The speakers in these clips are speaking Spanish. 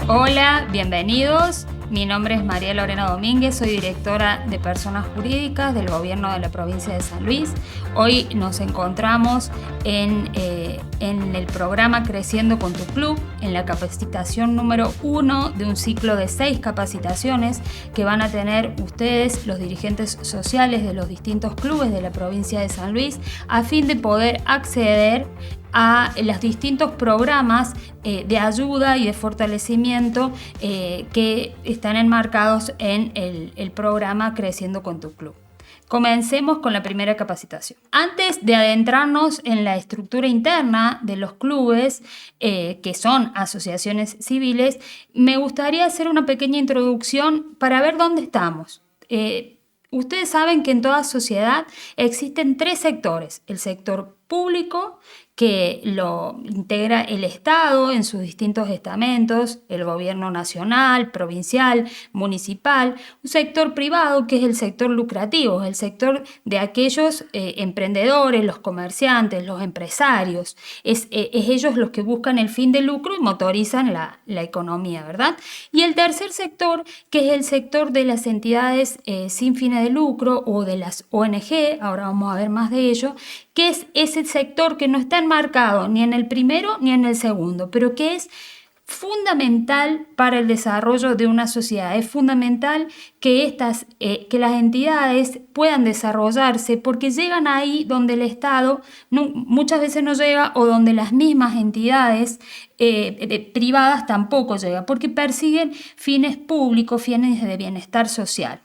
Hola, bienvenidos. Mi nombre es María Lorena Domínguez, soy directora de Personas Jurídicas del Gobierno de la Provincia de San Luis. Hoy nos encontramos en el programa Creciendo con tu Club, en la capacitación número 1 de un ciclo de 6 capacitaciones que van a tener ustedes, los dirigentes sociales de los distintos clubes de la provincia de San Luis, a fin de poder acceder a los distintos programas de ayuda y de fortalecimiento que están enmarcados en el programa Creciendo con tu Club. Comencemos con la primera capacitación. Antes de adentrarnos en la estructura interna de los clubes, que son asociaciones civiles, me gustaría hacer una pequeña introducción para ver dónde estamos. Ustedes saben que en toda sociedad existen 3 sectores: el sector público, que lo integra el Estado en sus distintos estamentos, el gobierno nacional, provincial, municipal; un sector privado, que es el sector lucrativo, el sector de aquellos emprendedores, los comerciantes, los empresarios. Es ellos los que buscan el fin de lucro y motorizan la economía, ¿verdad? Y el tercer sector, que es el sector de las entidades sin fines de lucro o de las ONG, ahora vamos a ver más de ello, que es ese sector que no está enmarcado ni en el primero ni en el segundo, pero que es fundamental para el desarrollo de una sociedad. Es fundamental que las entidades puedan desarrollarse, porque llegan ahí donde el Estado muchas veces no llega, o donde las mismas entidades privadas tampoco llegan, porque persiguen fines públicos, fines de bienestar social.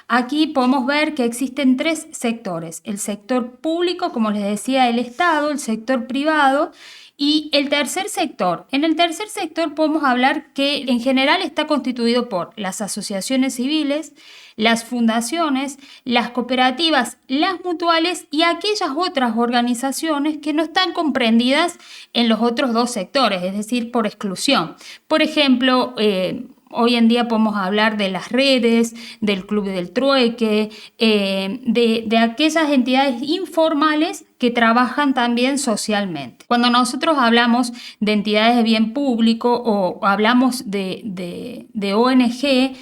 Aquí podemos ver que existen 3 sectores: el sector público, como les decía, el Estado; el sector privado y el tercer sector. En el tercer sector podemos hablar que en general está constituido por las asociaciones civiles, las fundaciones, las cooperativas, las mutuales y aquellas otras organizaciones que no están comprendidas en los otros 2 sectores, es decir, por exclusión. Por ejemplo, hoy en día podemos hablar de las redes, del Club del Trueque, de aquellas entidades informales que trabajan también socialmente. Cuando nosotros hablamos de entidades de bien público o hablamos de ONG,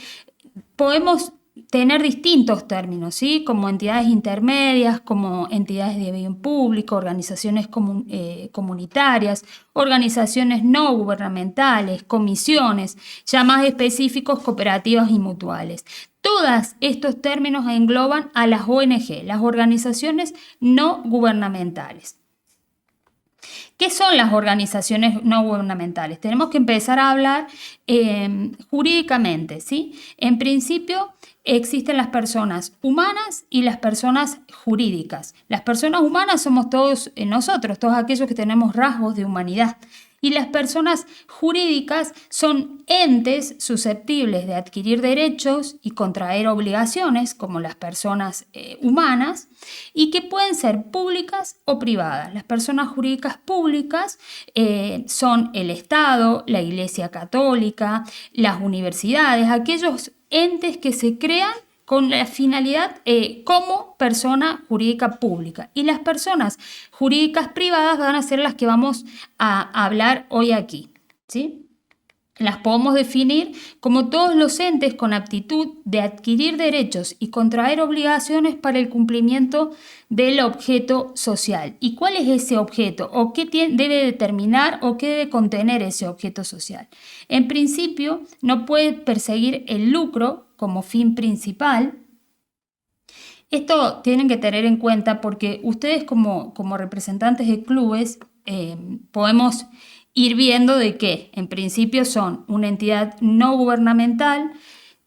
podemos tener distintos términos, ¿sí? Como entidades intermedias, como entidades de bien público, organizaciones comunitarias, organizaciones no gubernamentales, comisiones, ya más específicos, cooperativas y mutuales. Todos estos términos engloban a las ONG, las organizaciones no gubernamentales. ¿Qué son las organizaciones no gubernamentales? Tenemos que empezar a hablar jurídicamente, ¿sí? En principio, existen las personas humanas y las personas jurídicas. Las personas humanas somos todos nosotros, todos aquellos que tenemos rasgos de humanidad. Y las personas jurídicas son entes susceptibles de adquirir derechos y contraer obligaciones, como las personas humanas, y que pueden ser públicas o privadas. Las personas jurídicas públicas son el Estado, la Iglesia Católica, las universidades, aquellos entes que se crean con la finalidad como persona jurídica pública. Y las personas jurídicas privadas van a ser las que vamos a hablar hoy aquí, ¿sí? Las podemos definir como todos los entes con aptitud de adquirir derechos y contraer obligaciones para el cumplimiento del objeto social. ¿Y cuál es ese objeto? ¿O qué debe determinar o qué debe contener ese objeto social? En principio, no puede perseguir el lucro como fin principal. Esto tienen que tener en cuenta porque ustedes como representantes de clubes podemos ir viendo de que en principio son una entidad no gubernamental,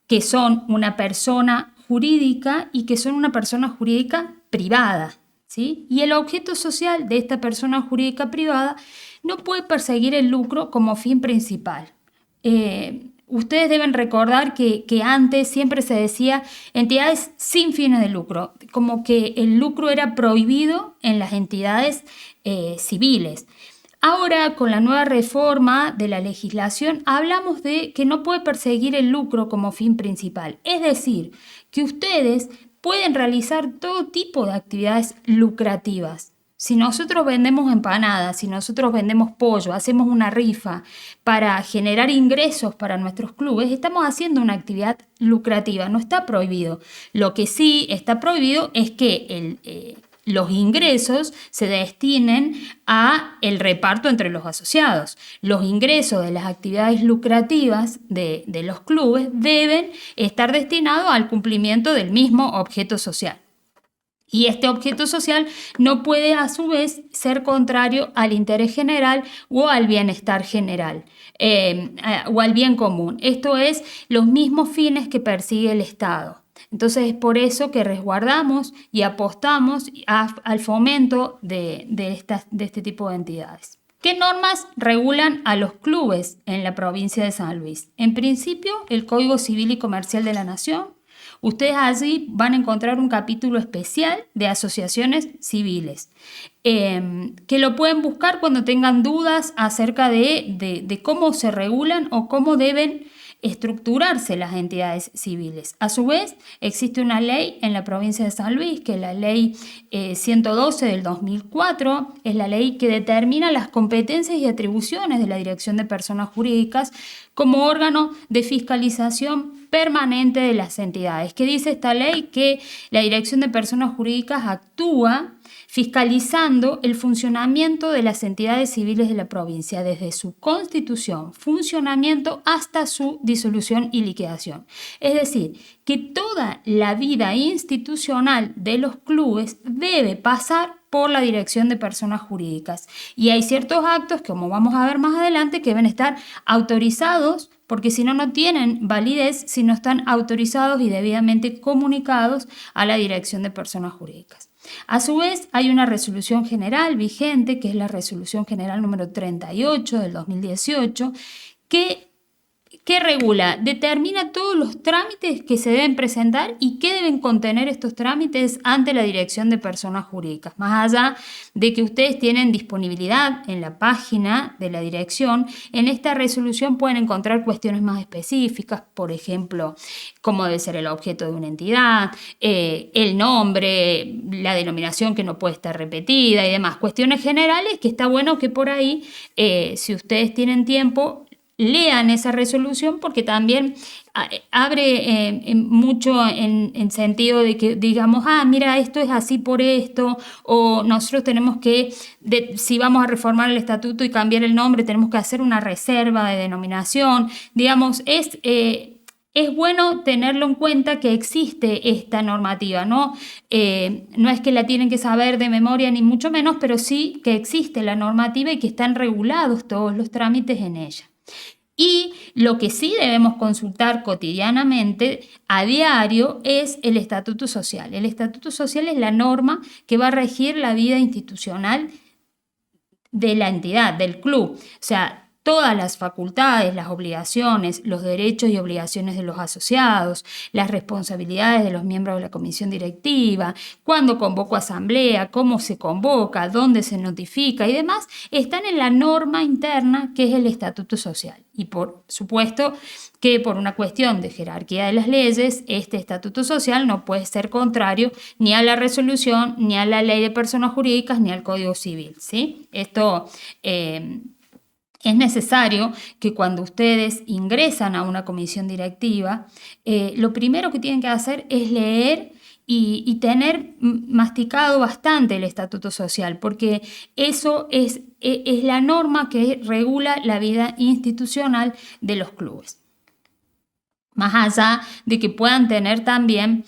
que son una persona jurídica y que son una persona jurídica privada, ¿sí? Y el objeto social de esta persona jurídica privada no puede perseguir el lucro como fin principal. Ustedes deben recordar que antes siempre se decía entidades sin fines de lucro, como que el lucro era prohibido en las entidades civiles. Ahora, con la nueva reforma de la legislación, hablamos de que no puede perseguir el lucro como fin principal. Es decir, que ustedes pueden realizar todo tipo de actividades lucrativas, Si nosotros vendemos empanadas, si nosotros vendemos pollo, hacemos una rifa para generar ingresos para nuestros clubes, estamos haciendo una actividad lucrativa, no está prohibido. Lo que sí está prohibido es que los ingresos se destinen a el reparto entre los asociados. Los ingresos de las actividades lucrativas de los clubes deben estar destinados al cumplimiento del mismo objeto social. Y este objeto social no puede a su vez ser contrario al interés general o al bienestar general o al bien común. Esto es, los mismos fines que persigue el Estado. Entonces es por eso que resguardamos y apostamos al fomento de este tipo de entidades. ¿Qué normas regulan a los clubes en la provincia de San Luis? En principio, el Código Civil y Comercial de la Nación. Ustedes allí van a encontrar un capítulo especial de asociaciones civiles, que lo pueden buscar cuando tengan dudas acerca de cómo se regulan o cómo deben estructurarse las entidades civiles. A su vez, existe una ley en la provincia de San Luis, que es la ley 112 del 2004, es la ley que determina las competencias y atribuciones de la Dirección de Personas Jurídicas como órgano de fiscalización permanente de las entidades. ¿Qué dice esta ley? Que la Dirección de Personas Jurídicas actúa fiscalizando el funcionamiento de las entidades civiles de la provincia desde su constitución, funcionamiento hasta su disolución y liquidación. Es decir, que toda la vida institucional de los clubes debe pasar por la Dirección de Personas Jurídicas. Y hay ciertos actos, como vamos a ver más adelante, que deben estar autorizados, porque si no, no tienen validez si no están autorizados y debidamente comunicados a la Dirección de Personas Jurídicas. A su vez, hay una resolución general vigente, que es la resolución general número 38 del 2018, que regula, determina todos los trámites que se deben presentar y qué deben contener estos trámites ante la Dirección de Personas Jurídicas. Más allá de que ustedes tienen disponibilidad en la página de la dirección, en esta resolución pueden encontrar cuestiones más específicas, por ejemplo, cómo debe ser el objeto de una entidad, el nombre, la denominación que no puede estar repetida y demás. Cuestiones generales que está bueno que por ahí, si ustedes tienen tiempo, lean esa resolución, porque también abre mucho en sentido de que digamos, mira, esto es así por esto, o nosotros tenemos que, si vamos a reformar el estatuto y cambiar el nombre, tenemos que hacer una reserva de denominación. Digamos, es bueno tenerlo en cuenta que existe esta normativa, ¿no? No es que la tienen que saber de memoria ni mucho menos, pero sí que existe la normativa y que están regulados todos los trámites en ella. Y lo que sí debemos consultar cotidianamente, a diario, es el estatuto social. El estatuto social es la norma que va a regir la vida institucional de la entidad, del club. O sea, todas las facultades, las obligaciones, los derechos y obligaciones de los asociados, las responsabilidades de los miembros de la comisión directiva, cuándo convoco asamblea, cómo se convoca, dónde se notifica y demás, están en la norma interna que es el estatuto social. Y por supuesto que por una cuestión de jerarquía de las leyes, este estatuto social no puede ser contrario ni a la resolución, ni a la ley de personas jurídicas, ni al Código Civil, ¿sí? Esto es necesario que cuando ustedes ingresan a una comisión directiva, lo primero que tienen que hacer es leer y tener masticado bastante el estatuto social, porque eso es la norma que regula la vida institucional de los clubes. Más allá de que puedan tener también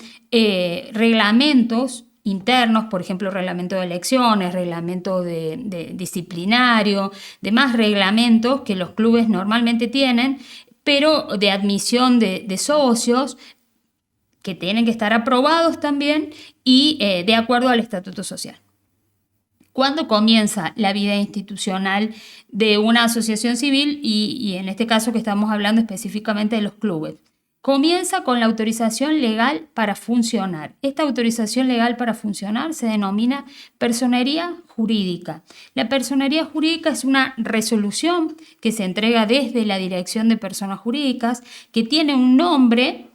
reglamentos internos, por ejemplo, reglamento de elecciones, reglamento de disciplinario, demás reglamentos que los clubes normalmente tienen, pero de admisión de socios, que tienen que estar aprobados también y de acuerdo al estatuto social. ¿Cuándo comienza la vida institucional de una asociación civil y en este caso que estamos hablando específicamente de los clubes? Comienza con la autorización legal para funcionar. Esta autorización legal para funcionar se denomina personería jurídica. La personería jurídica es una resolución que se entrega desde la Dirección de Personas Jurídicas, que tiene un nombre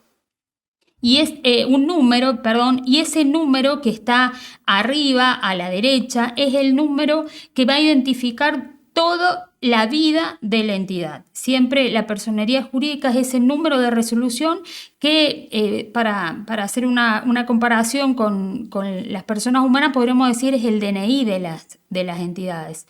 y es un número, perdón, y ese número que está arriba a la derecha es el número que va a identificar toda la vida de la entidad. Siempre la personería jurídica es ese número de resolución que, para hacer una comparación con las personas humanas, podríamos decir es el DNI de las entidades.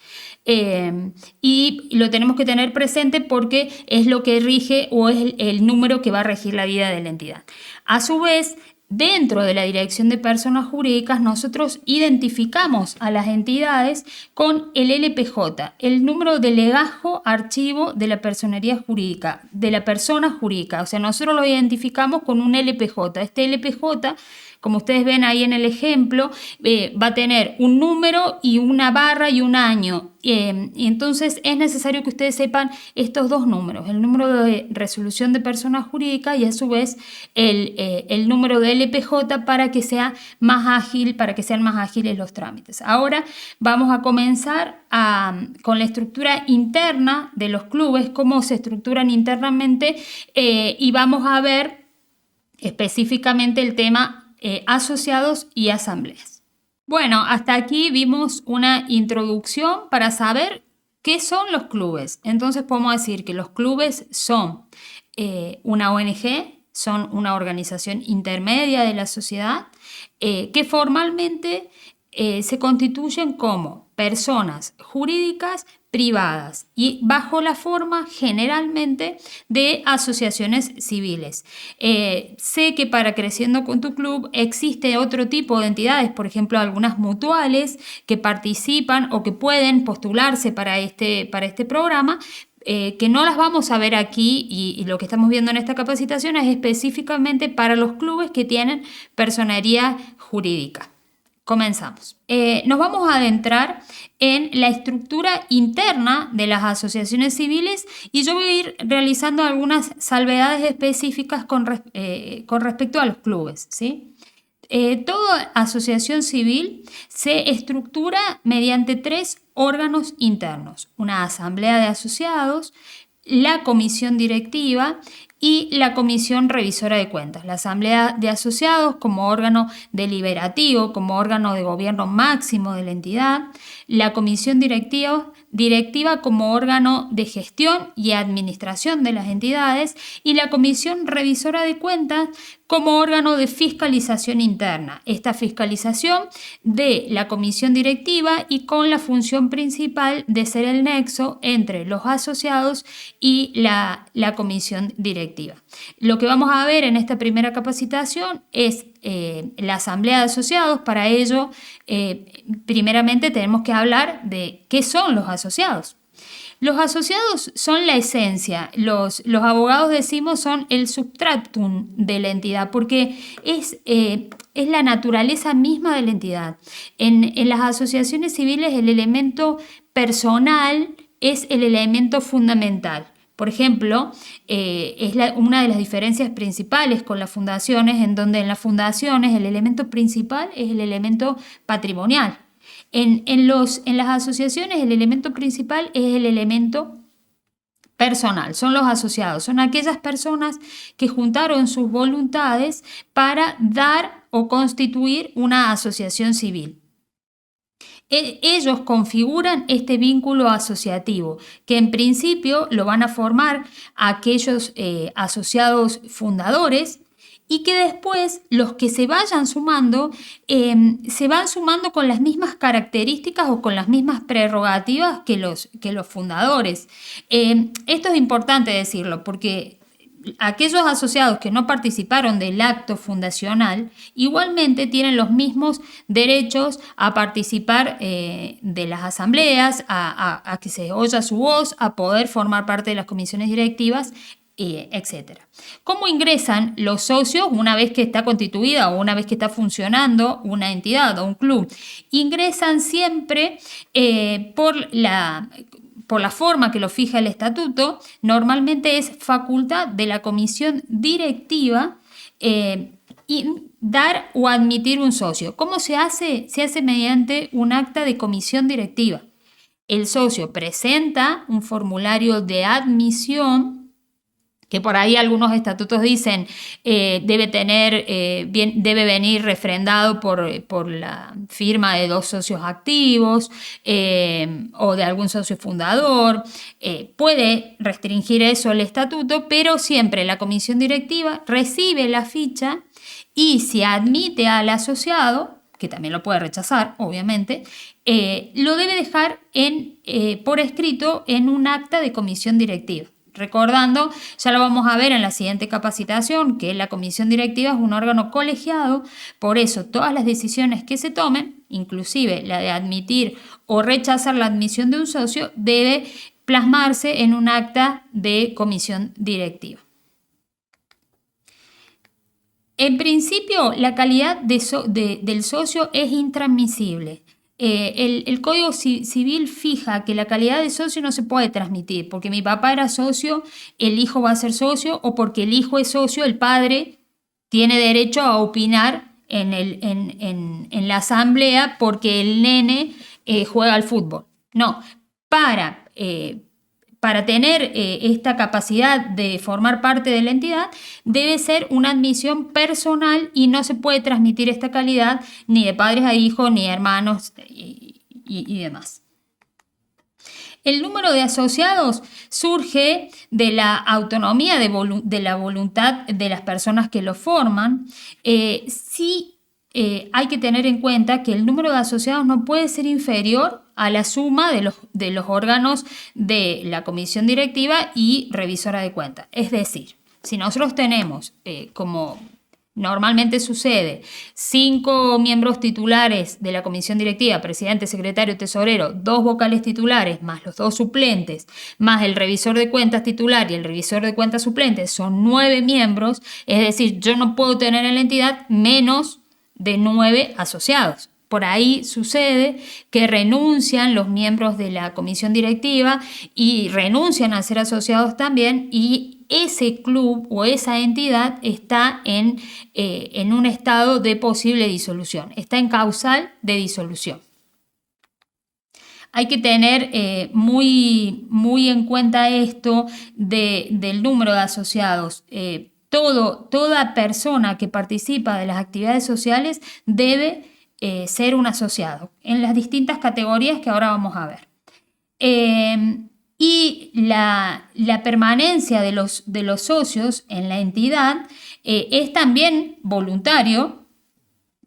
Y lo tenemos que tener presente porque es lo que rige o es el número que va a regir la vida de la entidad. A su vez, dentro de la Dirección de Personas Jurídicas, nosotros identificamos a las entidades con el LPJ, el número de legajo archivo de la personería jurídica, de la persona jurídica. O sea, nosotros lo identificamos con un LPJ. Este LPJ, como ustedes ven ahí en el ejemplo, va a tener un número y una barra y un año. Y entonces es necesario que ustedes sepan estos dos números, el número de resolución de persona jurídica y a su vez el número de LPJ para que sea más ágil, para que sean más ágiles los trámites. Ahora vamos a comenzar con la estructura interna de los clubes, cómo se estructuran internamente, y vamos a ver específicamente el tema asociados y asambleas. Bueno, hasta aquí vimos una introducción para saber qué son los clubes. Entonces podemos decir que los clubes son una ONG, son una organización intermedia de la sociedad que formalmente se constituyen como personas jurídicas privadas y bajo la forma generalmente de asociaciones civiles. Sé que para Creciendo con tu Club existe otro tipo de entidades, por ejemplo algunas mutuales que participan o que pueden postularse para este programa, que no las vamos a ver aquí y lo que estamos viendo en esta capacitación es específicamente para los clubes que tienen personería jurídica. Comenzamos. Nos vamos a adentrar en la estructura interna de las asociaciones civiles y yo voy a ir realizando algunas salvedades específicas con respecto a los clubes, ¿sí? Toda asociación civil se estructura mediante 3 órganos internos: una asamblea de asociados, la comisión directiva y la comisión revisora de cuentas. La asamblea de asociados como órgano deliberativo, como órgano de gobierno máximo de la entidad, la comisión directiva como órgano de gestión y administración de las entidades y la comisión revisora de cuentas como órgano de fiscalización interna. Esta fiscalización de la comisión directiva y con la función principal de ser el nexo entre los asociados y la comisión directiva. Lo que vamos a ver en esta primera capacitación es la asamblea de asociados. Para ello, primeramente tenemos que hablar de qué son los asociados. Los asociados son la esencia, los abogados decimos son el substratum de la entidad, porque es la naturaleza misma de la entidad. En las asociaciones civiles el elemento personal es el elemento fundamental. Por ejemplo, es una de las diferencias principales con las fundaciones, en donde en las fundaciones el elemento principal es el elemento patrimonial. En las asociaciones el elemento principal es el elemento personal, son los asociados, son aquellas personas que juntaron sus voluntades para dar o constituir una asociación civil. Ellos configuran este vínculo asociativo, que en principio lo van a formar aquellos asociados fundadores, y que después los que se vayan sumando se van sumando con las mismas características o con las mismas prerrogativas que los fundadores. Esto es importante decirlo porque aquellos asociados que no participaron del acto fundacional igualmente tienen los mismos derechos a participar de las asambleas, a que se oiga su voz, a poder formar parte de las comisiones directivas, etc. ¿Cómo ingresan los socios una vez que está constituida o una vez que está funcionando una entidad o un club? Ingresan siempre por la forma que lo fija el estatuto. Normalmente es facultad de la comisión directiva dar o admitir un socio. ¿Cómo se hace? Se hace mediante un acta de comisión directiva. El socio presenta un formulario de admisión que por ahí algunos estatutos dicen debe venir refrendado por la firma de 2 socios activos o de algún socio fundador. Puede restringir eso el estatuto, pero siempre la comisión directiva recibe la ficha y si admite al asociado, que también lo puede rechazar, obviamente, lo debe dejar por escrito en un acta de comisión directiva. Recordando, ya lo vamos a ver en la siguiente capacitación, que la comisión directiva es un órgano colegiado, por eso todas las decisiones que se tomen, inclusive la de admitir o rechazar la admisión de un socio, debe plasmarse en un acta de comisión directiva. En principio, la calidad del socio es intransmisible. El Código Civil fija que la calidad de socio no se puede transmitir, porque mi papá era socio, el hijo va a ser socio, o porque el hijo es socio, el padre tiene derecho a opinar en la asamblea porque el nene juega al fútbol. No, para tener esta capacidad de formar parte de la entidad, debe ser una admisión personal y no se puede transmitir esta calidad ni de padres a hijos, ni hermanos y demás. El número de asociados surge de la autonomía de la voluntad de las personas que lo forman. Hay que tener en cuenta que el número de asociados no puede ser inferior a la suma de los órganos de la comisión directiva y revisora de cuentas. Es decir, si nosotros tenemos, como normalmente sucede, 5 miembros titulares de la comisión directiva, presidente, secretario, tesorero, 2 vocales titulares, más los 2 suplentes, más el revisor de cuentas titular y el revisor de cuentas suplente, son 9 miembros, es decir, yo no puedo tener en la entidad menos de 9 asociados. Por ahí sucede que renuncian los miembros de la comisión directiva y renuncian a ser asociados también, y ese club o esa entidad está en un estado de posible disolución, está en causal de disolución. Hay que tener muy en cuenta esto del número de asociados. Toda persona que participa de las actividades sociales debe ser un asociado en las distintas categorías que ahora vamos a ver. Y la permanencia de los socios en la entidad es también voluntario.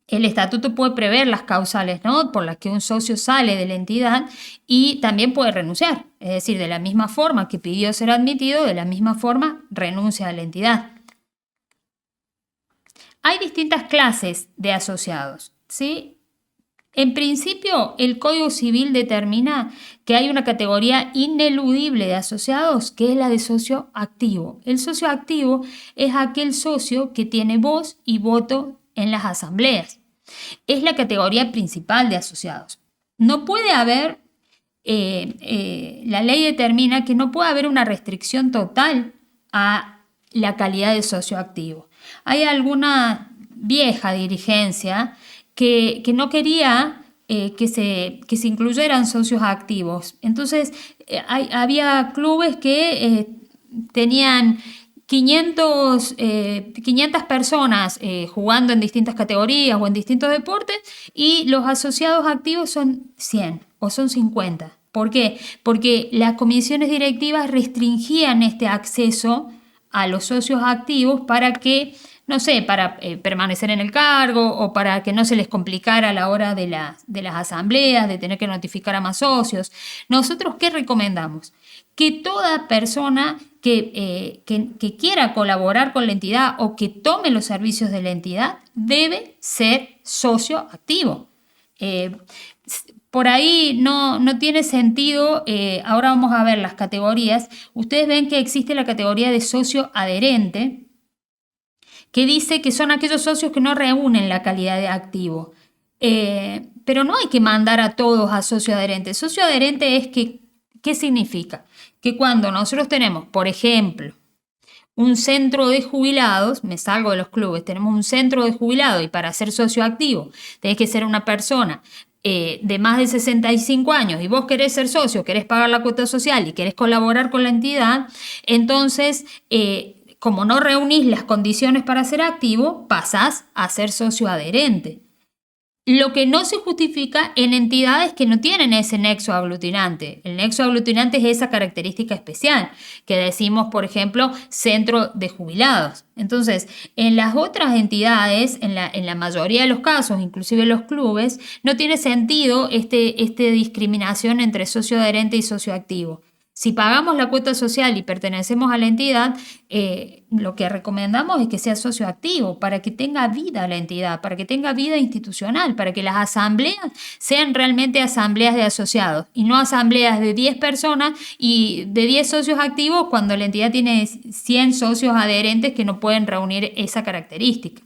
El estatuto puede prever las causales, ¿no?, por las que un socio sale de la entidad, y también puede renunciar. Es decir, de la misma forma que pidió ser admitido, de la misma forma renuncia a la entidad. Hay distintas clases de asociados, ¿sí? En principio, el Código Civil determina que hay una categoría ineludible de asociados, que es la de socio activo. El socio activo es aquel socio que tiene voz y voto en las asambleas. Es la categoría principal de asociados. No puede haber, la ley determina que no puede haber una restricción total a la calidad de socio activo. Hay alguna vieja dirigencia que no quería que se incluyeran socios activos. Entonces, había clubes que tenían 500 personas jugando en distintas categorías o en distintos deportes, y los asociados activos son 100 o son 50. ¿Por qué? Porque las comisiones directivas restringían este acceso a los socios activos para que, no sé, para permanecer en el cargo o para que no se les complicara a la hora de las asambleas, de tener que notificar a más socios. ¿Nosotros qué recomendamos? Que toda persona que quiera colaborar con la entidad o que tome los servicios de la entidad debe ser socio activo. Por ahí no tiene sentido. Ahora vamos a ver las categorías. Ustedes ven que existe la categoría de socio adherente, que dice que son aquellos socios que no reúnen la calidad de activo. Pero no hay que mandar a todos a socio adherente. Socio adherente es que, ¿qué significa? Que cuando nosotros tenemos, por ejemplo, un centro de jubilados, me salgo de los clubes, tenemos un centro de jubilados y para ser socio activo tenés que ser una persona de más de 65 años y vos querés ser socio, querés pagar la cuota social y querés colaborar con la entidad, entonces, como no reunís las condiciones para ser activo, pasás a ser socio adherente. Lo que no se justifica en entidades que no tienen ese nexo aglutinante. El nexo aglutinante es esa característica especial que decimos, por ejemplo, centro de jubilados. Entonces, en las otras entidades, en la mayoría de los casos, inclusive los clubes, no tiene sentido esta discriminación entre socio adherente y socio activo. Si pagamos la cuota social y pertenecemos a la entidad, lo que recomendamos es que sea socio activo para que tenga vida la entidad, para que tenga vida institucional, para que las asambleas sean realmente asambleas de asociados y no asambleas de 10 personas y de 10 socios activos cuando la entidad tiene 100 socios adherentes que no pueden reunir esa característica.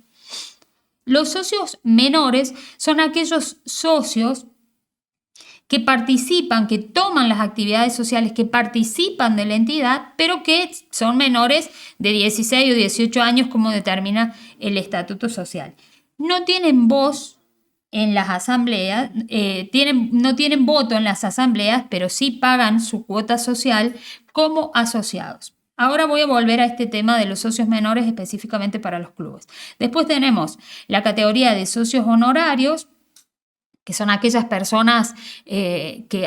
Los socios menores son aquellos socios que participan, que toman las actividades sociales, que participan de la entidad, pero que son menores de 16 o 18 años, como determina el estatuto social. No tienen voz en las asambleas, no tienen voto en las asambleas, pero sí pagan su cuota social como asociados. Ahora voy a volver a este tema de los socios menores específicamente para los clubes. Después tenemos la categoría de socios honorarios, que son aquellas personas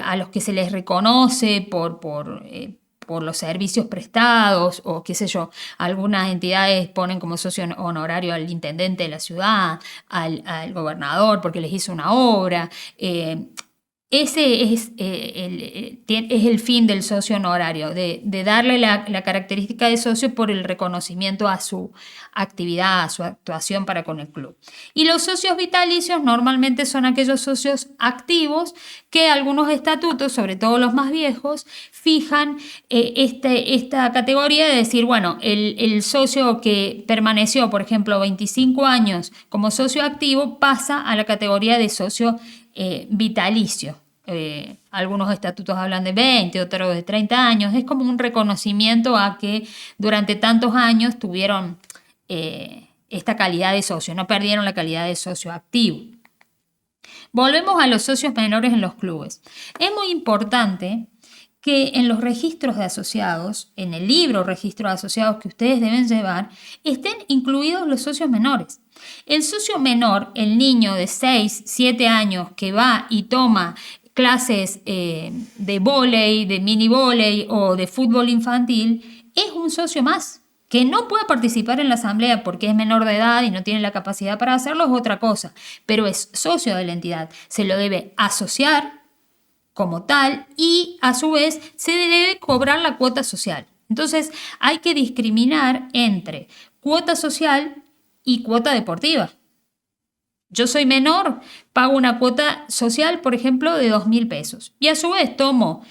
a los que se les reconoce por los servicios prestados o qué sé yo. Algunas entidades ponen como socio honorario al intendente de la ciudad, al gobernador porque les hizo una obra. Ese es el fin del socio honorario, de darle la característica de socio por el reconocimiento a su actividad, a su actuación para con el club. Y los socios vitalicios normalmente son aquellos socios activos que algunos estatutos, sobre todo los más viejos, fijan esta categoría de decir, bueno, el socio que permaneció, por ejemplo, 25 años como socio activo pasa a la categoría de socio vitalicio. Algunos estatutos hablan de 20, otros de 30 años. Es como un reconocimiento a que durante tantos años tuvieron esta calidad de socio, no perdieron la calidad de socio activo. Volvemos a los socios menores en los clubes. Es muy importante que en los registros de asociados, en el libro registro de asociados que ustedes deben llevar, estén incluidos los socios menores. El socio menor, el niño de 6, 7 años que va y toma clases de vóley, de mini vóley o de fútbol infantil, es un socio más. Que no pueda participar en la asamblea porque es menor de edad y no tiene la capacidad para hacerlo es otra cosa, pero es socio de la entidad. Se lo debe asociar como tal y a su vez se debe cobrar la cuota social. Entonces hay que discriminar entre cuota social y cuota deportiva. Yo soy menor, pago una cuota social, por ejemplo, de 2.000 pesos. Y a su vez tomo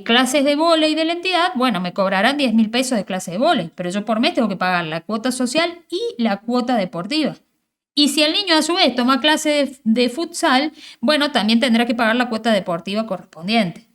clases de vóley de la entidad, bueno, me cobrarán 10.000 pesos de clase de vóley, pero yo por mes tengo que pagar la cuota social y la cuota deportiva. Y si el niño a su vez toma clase de futsal, bueno, también tendrá que pagar la cuota deportiva correspondiente.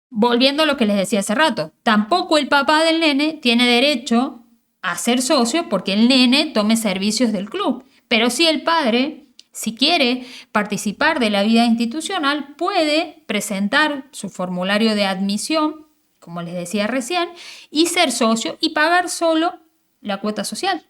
Volviendo a lo que les decía hace rato, tampoco el papá del nene tiene derecho a ser socio porque el nene tome servicios del club. Pero sí el padre, si quiere participar de la vida institucional, puede presentar su formulario de admisión, como les decía recién, y ser socio y pagar solo la cuota social.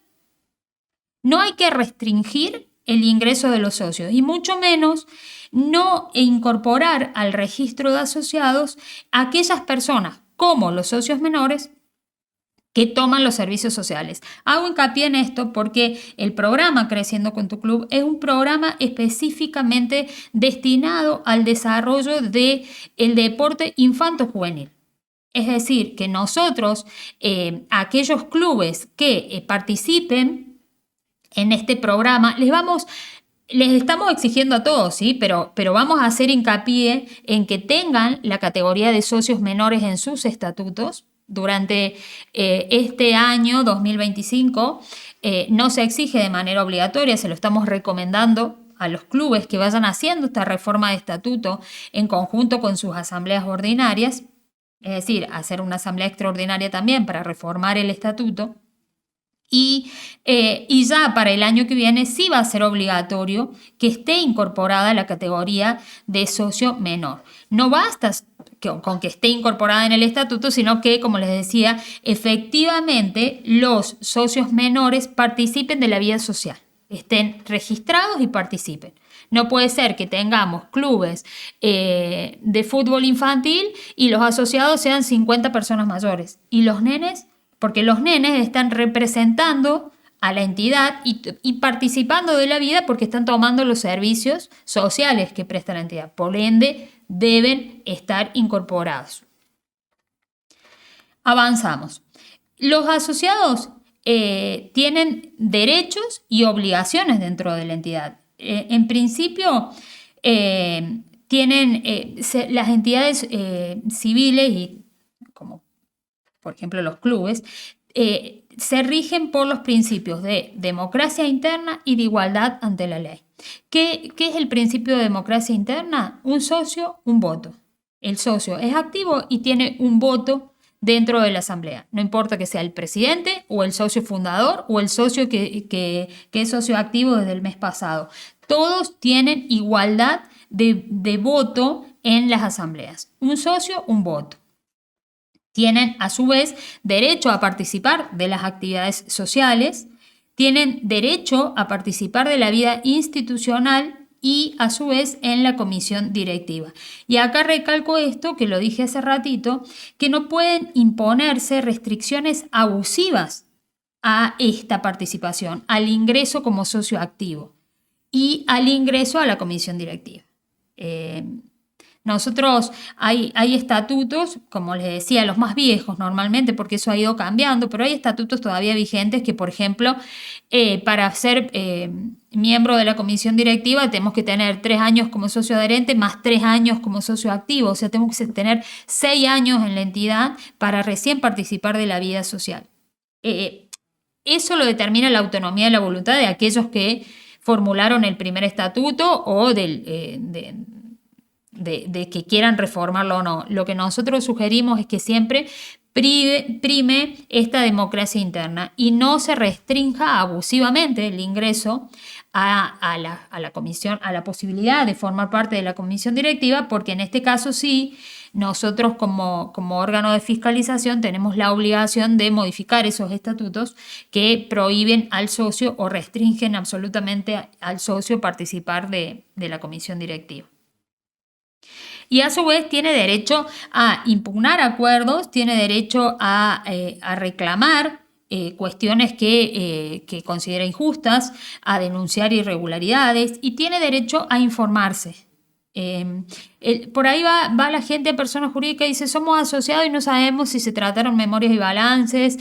No hay que restringir el ingreso de los socios y mucho menos no incorporar al registro de asociados a aquellas personas como los socios menores que toman los servicios sociales. Hago hincapié en esto porque el programa Creciendo con tu Club es un programa específicamente destinado al desarrollo del deporte infanto-juvenil. Es decir, que nosotros, aquellos clubes que participen en este programa, les estamos exigiendo a todos, ¿sí? Pero vamos a hacer hincapié en que tengan la categoría de socios menores en sus estatutos. Durante este año 2025 no se exige de manera obligatoria, se lo estamos recomendando a los clubes que vayan haciendo esta reforma de estatuto en conjunto con sus asambleas ordinarias, es decir, hacer una asamblea extraordinaria también para reformar el estatuto. Y ya para el año que viene sí va a ser obligatorio que esté incorporada la categoría de socio menor. No basta con que esté incorporada en el estatuto, sino que, como les decía, efectivamente los socios menores participen de la vida social, estén registrados y participen. No puede ser que tengamos clubes de fútbol infantil y los asociados sean 50 personas mayores. Y los nenes, porque los nenes están representando a la entidad y participando de la vida porque están tomando los servicios sociales que presta la entidad. Por ende, deben estar incorporados. Avanzamos. Los asociados tienen derechos y obligaciones dentro de la entidad. En principio, tienen las entidades civiles y como por ejemplo los clubes, se rigen por los principios de democracia interna y de igualdad ante la ley. ¿Qué es el principio de democracia interna? Un socio, un voto. El socio es activo y tiene un voto dentro de la asamblea. No importa que sea el presidente o el socio fundador o el socio que es socio activo desde el mes pasado. Todos tienen igualdad de voto en las asambleas. Un socio, un voto. Tienen a su vez derecho a participar de las actividades sociales, tienen derecho a participar de la vida institucional y a su vez en la comisión directiva. Y acá recalco esto, que lo dije hace ratito, que no pueden imponerse restricciones abusivas a esta participación, al ingreso como socio activo y al ingreso a la comisión directiva. Nosotros hay estatutos, como les decía, los más viejos normalmente, porque eso ha ido cambiando, pero hay estatutos todavía vigentes que, por ejemplo, para ser miembro de la comisión directiva tenemos que tener 3 años como socio adherente más 3 años como socio activo, o sea, tenemos que tener 6 años en la entidad para recién participar de la vida social. Eso lo determina la autonomía y la voluntad de aquellos que formularon el primer estatuto o de que quieran reformarlo o no. Lo que nosotros sugerimos es que siempre prime esta democracia interna y no se restrinja abusivamente el ingreso a la comisión, a la posibilidad de formar parte de la comisión directiva, porque en este caso sí, nosotros como órgano de fiscalización tenemos la obligación de modificar esos estatutos que prohíben al socio o restringen absolutamente al socio participar de la comisión directiva. Y a su vez tiene derecho a impugnar acuerdos, tiene derecho a reclamar cuestiones que considera injustas, a denunciar irregularidades y tiene derecho a informarse. Por ahí va la gente a persona jurídica y dice: somos asociados y no sabemos si se trataron memorias y balances,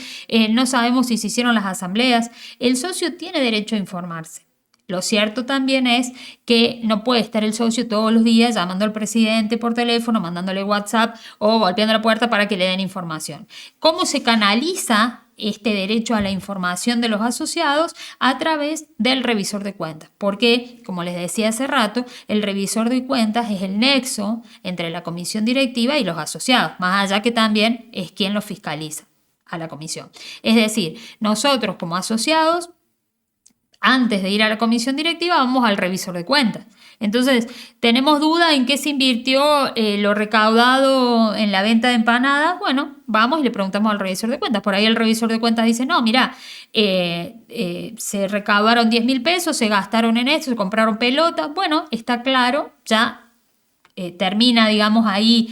no sabemos si se hicieron las asambleas. El socio tiene derecho a informarse. Lo cierto también es que no puede estar el socio todos los días llamando al presidente por teléfono, mandándole WhatsApp o golpeando la puerta para que le den información. ¿Cómo se canaliza este derecho a la información de los asociados? A través del revisor de cuentas. Porque, como les decía hace rato, el revisor de cuentas es el nexo entre la comisión directiva y los asociados, más allá que también es quien los fiscaliza a la comisión. Es decir, nosotros como asociados, antes de ir a la comisión directiva, vamos al revisor de cuentas. Entonces, tenemos duda en qué se invirtió lo recaudado en la venta de empanadas. Bueno, vamos y le preguntamos al revisor de cuentas. Por ahí el revisor de cuentas dice: no, mira, se recaudaron 10.000 pesos, se gastaron en esto, se compraron pelotas. Bueno, está claro, ya termina, digamos, ahí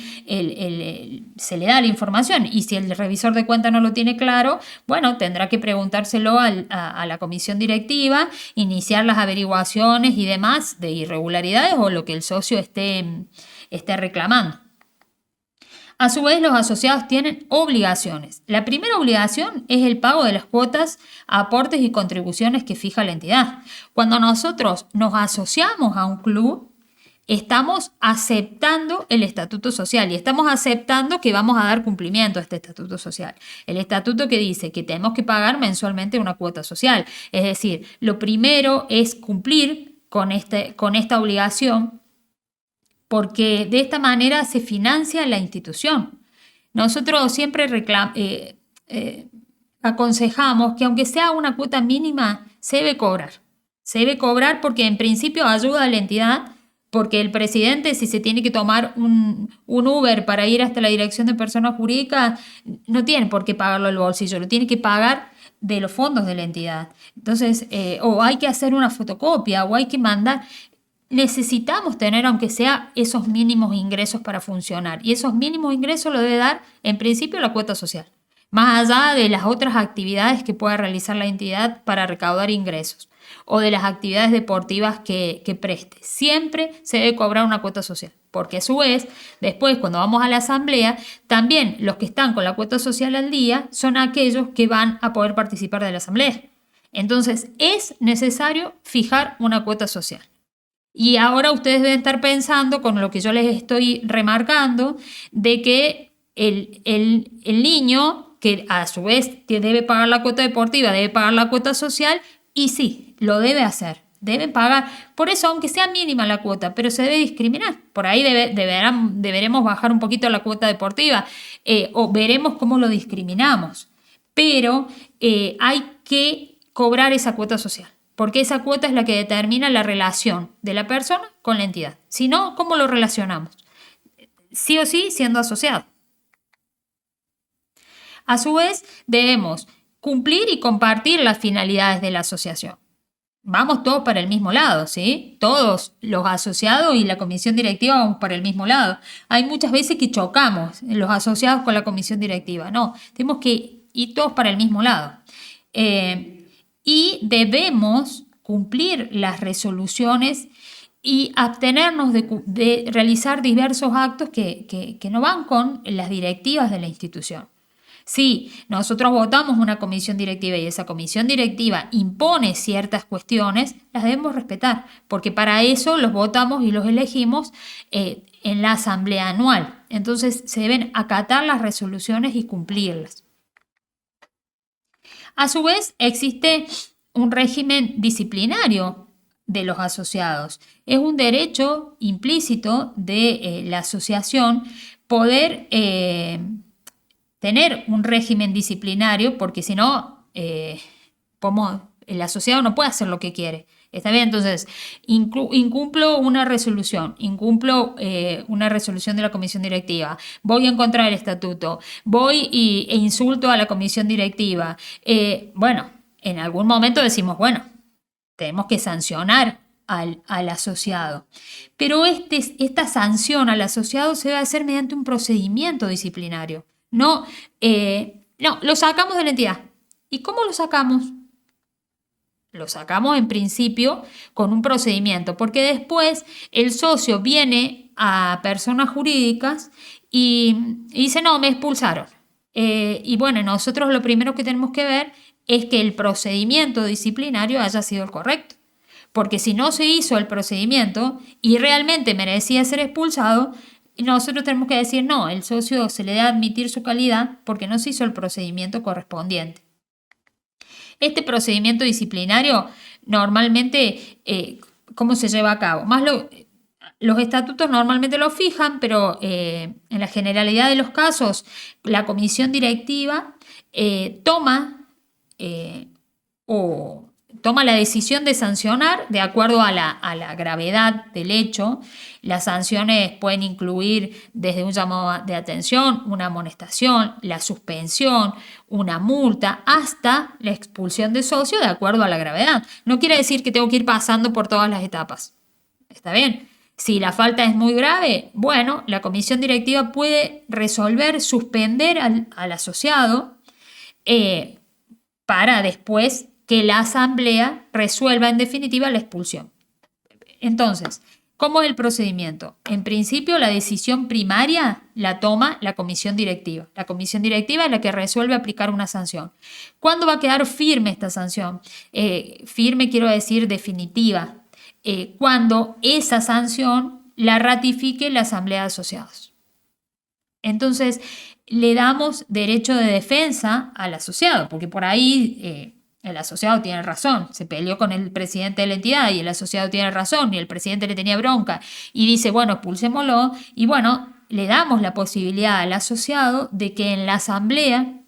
se le da la información, y si el revisor de cuentas no lo tiene claro, bueno, tendrá que preguntárselo a la comisión directiva, iniciar las averiguaciones y demás de irregularidades o lo que el socio esté reclamando. A su vez, los asociados tienen obligaciones. La primera obligación es el pago de las cuotas, aportes y contribuciones que fija la entidad. Cuando nosotros nos asociamos a un club, estamos aceptando el estatuto social y estamos aceptando que vamos a dar cumplimiento a este estatuto social. El estatuto que dice que tenemos que pagar mensualmente una cuota social. Es decir, lo primero es cumplir con esta obligación, porque de esta manera se financia la institución. Nosotros siempre aconsejamos que aunque sea una cuota mínima, se debe cobrar. Se debe cobrar porque en principio ayuda a la entidad, porque el presidente, si se tiene que tomar un Uber para ir hasta la dirección de personas jurídicas, no tiene por qué pagarlo del bolsillo, lo tiene que pagar de los fondos de la entidad. Entonces, o hay que hacer una fotocopia, o hay que mandar. Necesitamos tener, aunque sea, esos mínimos ingresos para funcionar. Y esos mínimos ingresos lo debe dar, en principio, la cuota social, más allá de las otras actividades que pueda realizar la entidad para recaudar ingresos o de las actividades deportivas que preste. Siempre se debe cobrar una cuota social, porque a su vez, después cuando vamos a la asamblea, también los que están con la cuota social al día son aquellos que van a poder participar de la asamblea. Entonces, es necesario fijar una cuota social. Y ahora ustedes deben estar pensando, con lo que yo les estoy remarcando, de que el niño, que a su vez debe pagar la cuota deportiva, debe pagar la cuota social, y sí, lo debe hacer, debe pagar. Por eso, aunque sea mínima la cuota, pero se debe discriminar. Por ahí deberemos bajar un poquito la cuota deportiva, o veremos cómo lo discriminamos. Pero hay que cobrar esa cuota social, porque esa cuota es la que determina la relación de la persona con la entidad. Si no, ¿cómo lo relacionamos? Sí o sí, siendo asociado. A su vez, debemos cumplir y compartir las finalidades de la asociación. Vamos todos para el mismo lado, ¿sí? Todos los asociados y la comisión directiva vamos para el mismo lado. Hay muchas veces que chocamos los asociados con la comisión directiva. No, tenemos que ir todos para el mismo lado. Y debemos cumplir las resoluciones y abstenernos de realizar diversos actos que no van con las directivas de la institución. Si nosotros votamos una comisión directiva y esa comisión directiva impone ciertas cuestiones, las debemos respetar, porque para eso los votamos y los elegimos en la asamblea anual. Entonces se deben acatar las resoluciones y cumplirlas. A su vez, existe un régimen disciplinario de los asociados. Es un derecho implícito de la asociación poder tener un régimen disciplinario, porque si no, el asociado no puede hacer lo que quiere. ¿Está bien? Entonces, incumplo una resolución de la comisión directiva, voy en contra del estatuto, voy e insulto a la comisión directiva. Bueno, en algún momento decimos, bueno, tenemos que sancionar al asociado. Pero esta sanción al asociado se debe hacer mediante un procedimiento disciplinario. No, lo sacamos de la entidad. ¿Y cómo lo sacamos? Lo sacamos en principio con un procedimiento, porque después el socio viene a personas jurídicas y dice, no, me expulsaron. Y bueno, nosotros lo primero que tenemos que ver es que el procedimiento disciplinario haya sido el correcto. Porque si no se hizo el procedimiento y realmente merecía ser expulsado, nosotros tenemos que decir, no, el socio se le debe admitir su calidad porque no se hizo el procedimiento correspondiente. Este procedimiento disciplinario normalmente, ¿cómo se lleva a cabo? Los estatutos normalmente lo fijan, pero en la generalidad de los casos, la comisión directiva toma la decisión de sancionar de acuerdo a la gravedad del hecho. Las sanciones pueden incluir desde un llamado de atención, una amonestación, la suspensión, una multa, hasta la expulsión de socio de acuerdo a la gravedad. No quiere decir que tengo que ir pasando por todas las etapas. ¿Está bien? Si la falta es muy grave, bueno, la comisión directiva puede resolver suspender al asociado para después que la asamblea resuelva en definitiva la expulsión. Entonces, ¿cómo es el procedimiento? En principio, la decisión primaria la toma la comisión directiva. La comisión directiva es la que resuelve aplicar una sanción. ¿Cuándo va a quedar firme esta sanción? Firme quiero decir definitiva. Cuando esa sanción la ratifique la asamblea de asociados. Entonces, le damos derecho de defensa al asociado, porque por ahí el asociado tiene razón, se peleó con el presidente de la entidad y el asociado tiene razón y el presidente le tenía bronca y dice, bueno, expulsémoslo, y bueno, le damos la posibilidad al asociado de que en la asamblea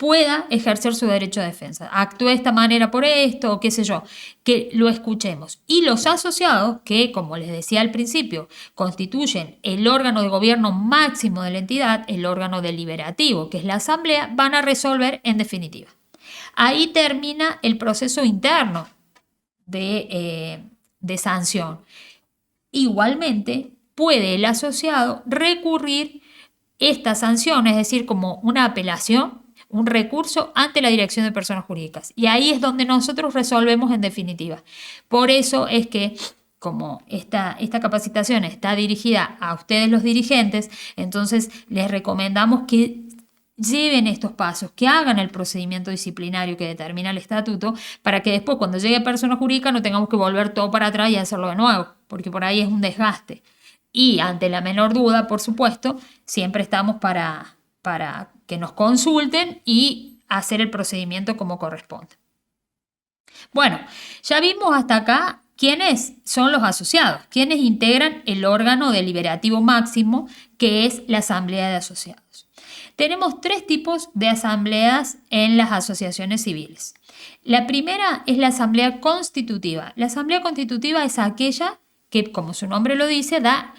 pueda ejercer su derecho de defensa. Actúe de esta manera por esto, o qué sé yo, que lo escuchemos. Y los asociados, que como les decía al principio, constituyen el órgano de gobierno máximo de la entidad, el órgano deliberativo, que es la asamblea, van a resolver en definitiva. Ahí termina el proceso interno de sanción. Igualmente, puede el asociado recurrir esta sanción, es decir, como una apelación, un recurso ante la Dirección de Personas Jurídicas. Y ahí es donde nosotros resolvemos en definitiva. Por eso es que, como esta capacitación está dirigida a ustedes los dirigentes, entonces les recomendamos que lleven estos pasos, que hagan el procedimiento disciplinario que determina el estatuto, para que después cuando llegue persona jurídica no tengamos que volver todo para atrás y hacerlo de nuevo, porque por ahí es un desgaste. Y ante la menor duda, por supuesto, siempre estamos para que nos consulten y hacer el procedimiento como corresponde. Bueno, ya vimos hasta acá quiénes son los asociados, quiénes integran el órgano deliberativo máximo, que es la Asamblea de Asociados. Tenemos 3 tipos de asambleas en las asociaciones civiles. La primera es la asamblea constitutiva. La asamblea constitutiva es aquella que, como su nombre lo dice, da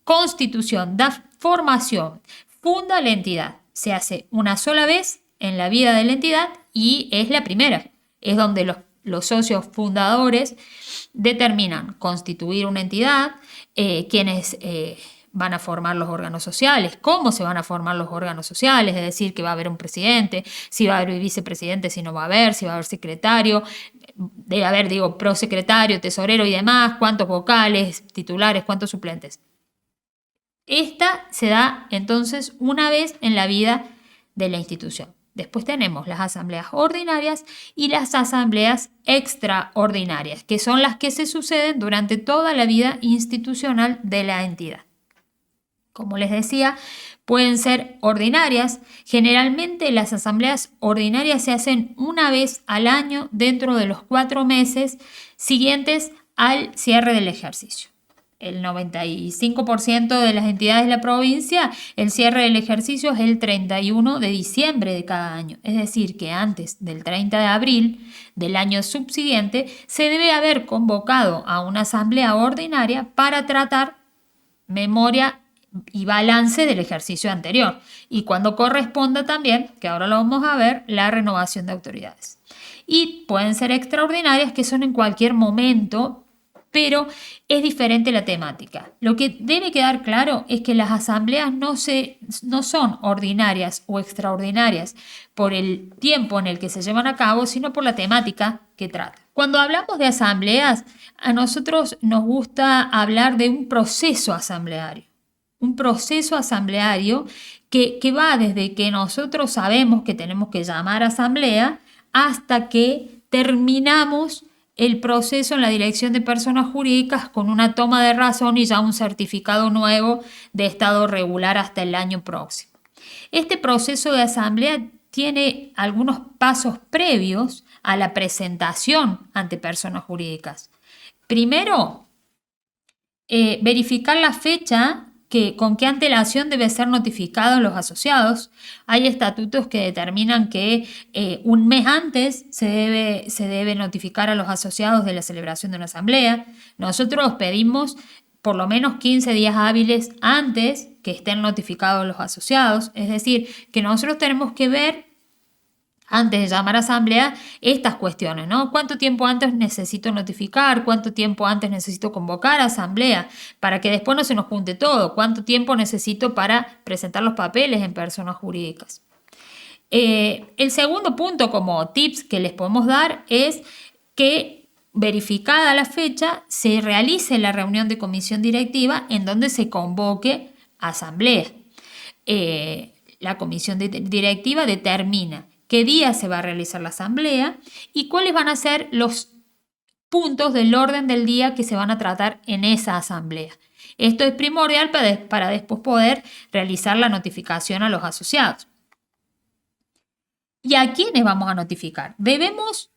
constitución, da formación, funda la entidad. Se hace una sola vez en la vida de la entidad y es la primera. Es donde los socios fundadores determinan constituir una entidad, quiénes van a formar los órganos sociales, cómo se van a formar los órganos sociales, es decir, que va a haber un presidente, si va a haber vicepresidente, si no va a haber, si va a haber secretario, debe haber, prosecretario, tesorero y demás, cuántos vocales, titulares, cuántos suplentes. Esta se da entonces una vez en la vida de la institución. Después tenemos las asambleas ordinarias y las asambleas extraordinarias, que son las que se suceden durante toda la vida institucional de la entidad. Como les decía, pueden ser ordinarias. Generalmente las asambleas ordinarias se hacen una vez al año dentro de los 4 meses siguientes al cierre del ejercicio. El 95% de las entidades de la provincia, el cierre del ejercicio es el 31 de diciembre de cada año. Es decir, que antes del 30 de abril del año subsiguiente se debe haber convocado a una asamblea ordinaria para tratar memoria y balance del ejercicio anterior. Y cuando corresponda también, que ahora lo vamos a ver, la renovación de autoridades. Y pueden ser extraordinarias, que son en cualquier momento, pero es diferente la temática. Lo que debe quedar claro es que las asambleas no son ordinarias o extraordinarias por el tiempo en el que se llevan a cabo, sino por la temática que tratan. Cuando hablamos de asambleas, a nosotros nos gusta hablar de un proceso asambleario. Un proceso asambleario que va desde que nosotros sabemos que tenemos que llamar asamblea hasta que terminamos el proceso en la Dirección de Personas Jurídicas con una toma de razón y ya un certificado nuevo de estado regular hasta el año próximo. Este proceso de asamblea tiene algunos pasos previos a la presentación ante personas jurídicas. Primero, verificar la fecha con qué antelación debe ser notificados los asociados. Hay estatutos que determinan que un mes antes se debe notificar a los asociados de la celebración de una asamblea. Nosotros pedimos por lo menos 15 días hábiles antes que estén notificados los asociados. Es decir, que nosotros tenemos que ver antes de llamar a asamblea estas cuestiones, ¿no? ¿Cuánto tiempo antes necesito notificar? ¿Cuánto tiempo antes necesito convocar a asamblea? Para que después no se nos junte todo. ¿Cuánto tiempo necesito para presentar los papeles en personas jurídicas? El segundo punto como tips que les podemos dar es que verificada la fecha se realice la reunión de comisión directiva en donde se convoque a asamblea. La comisión directiva determina qué día se va a realizar la asamblea y cuáles van a ser los puntos del orden del día que se van a tratar en esa asamblea. Esto es primordial para después poder realizar la notificación a los asociados. ¿Y a quiénes vamos a notificar? Debemos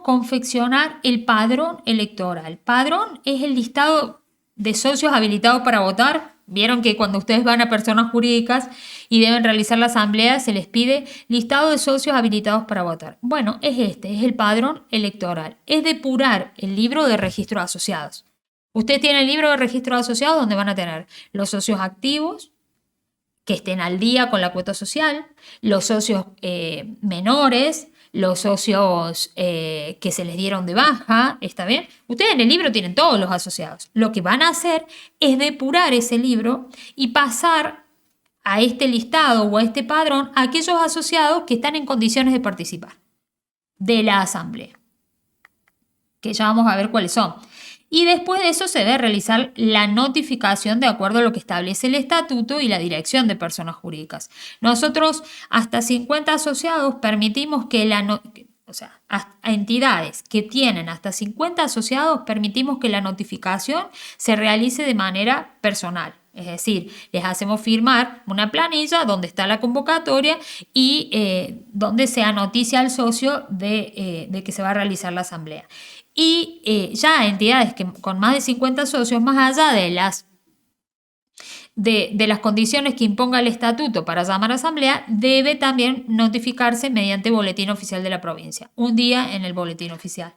confeccionar el padrón electoral. Padrón es el listado de socios habilitados para votar. Vieron que cuando ustedes van a personas jurídicas y deben realizar la asamblea, se les pide listado de socios habilitados para votar. Bueno, es el padrón electoral. Es depurar el libro de registro de asociados. Ustedes tienen el libro de registro de asociados donde van a tener los socios activos, que estén al día con la cuota social, los socios menores, los socios que se les dieron de baja, ¿está bien? Ustedes en el libro tienen todos los asociados. Lo que van a hacer es depurar ese libro y pasar a este listado o a este padrón a aquellos asociados que están en condiciones de participar de la asamblea, que ya vamos a ver cuáles son. Y después de eso se debe realizar la notificación de acuerdo a lo que establece el estatuto y la dirección de personas jurídicas. Nosotros hasta 50 asociados permitimos que a entidades que tienen hasta 50 asociados permitimos que la notificación se realice de manera personal. Es decir, les hacemos firmar una planilla donde está la convocatoria y donde se anoticia al socio de que se va a realizar la asamblea. Y ya entidades con más de 50 socios, más allá de las condiciones que imponga el estatuto para llamar a asamblea, debe también notificarse mediante boletín oficial de la provincia, un día en el boletín oficial.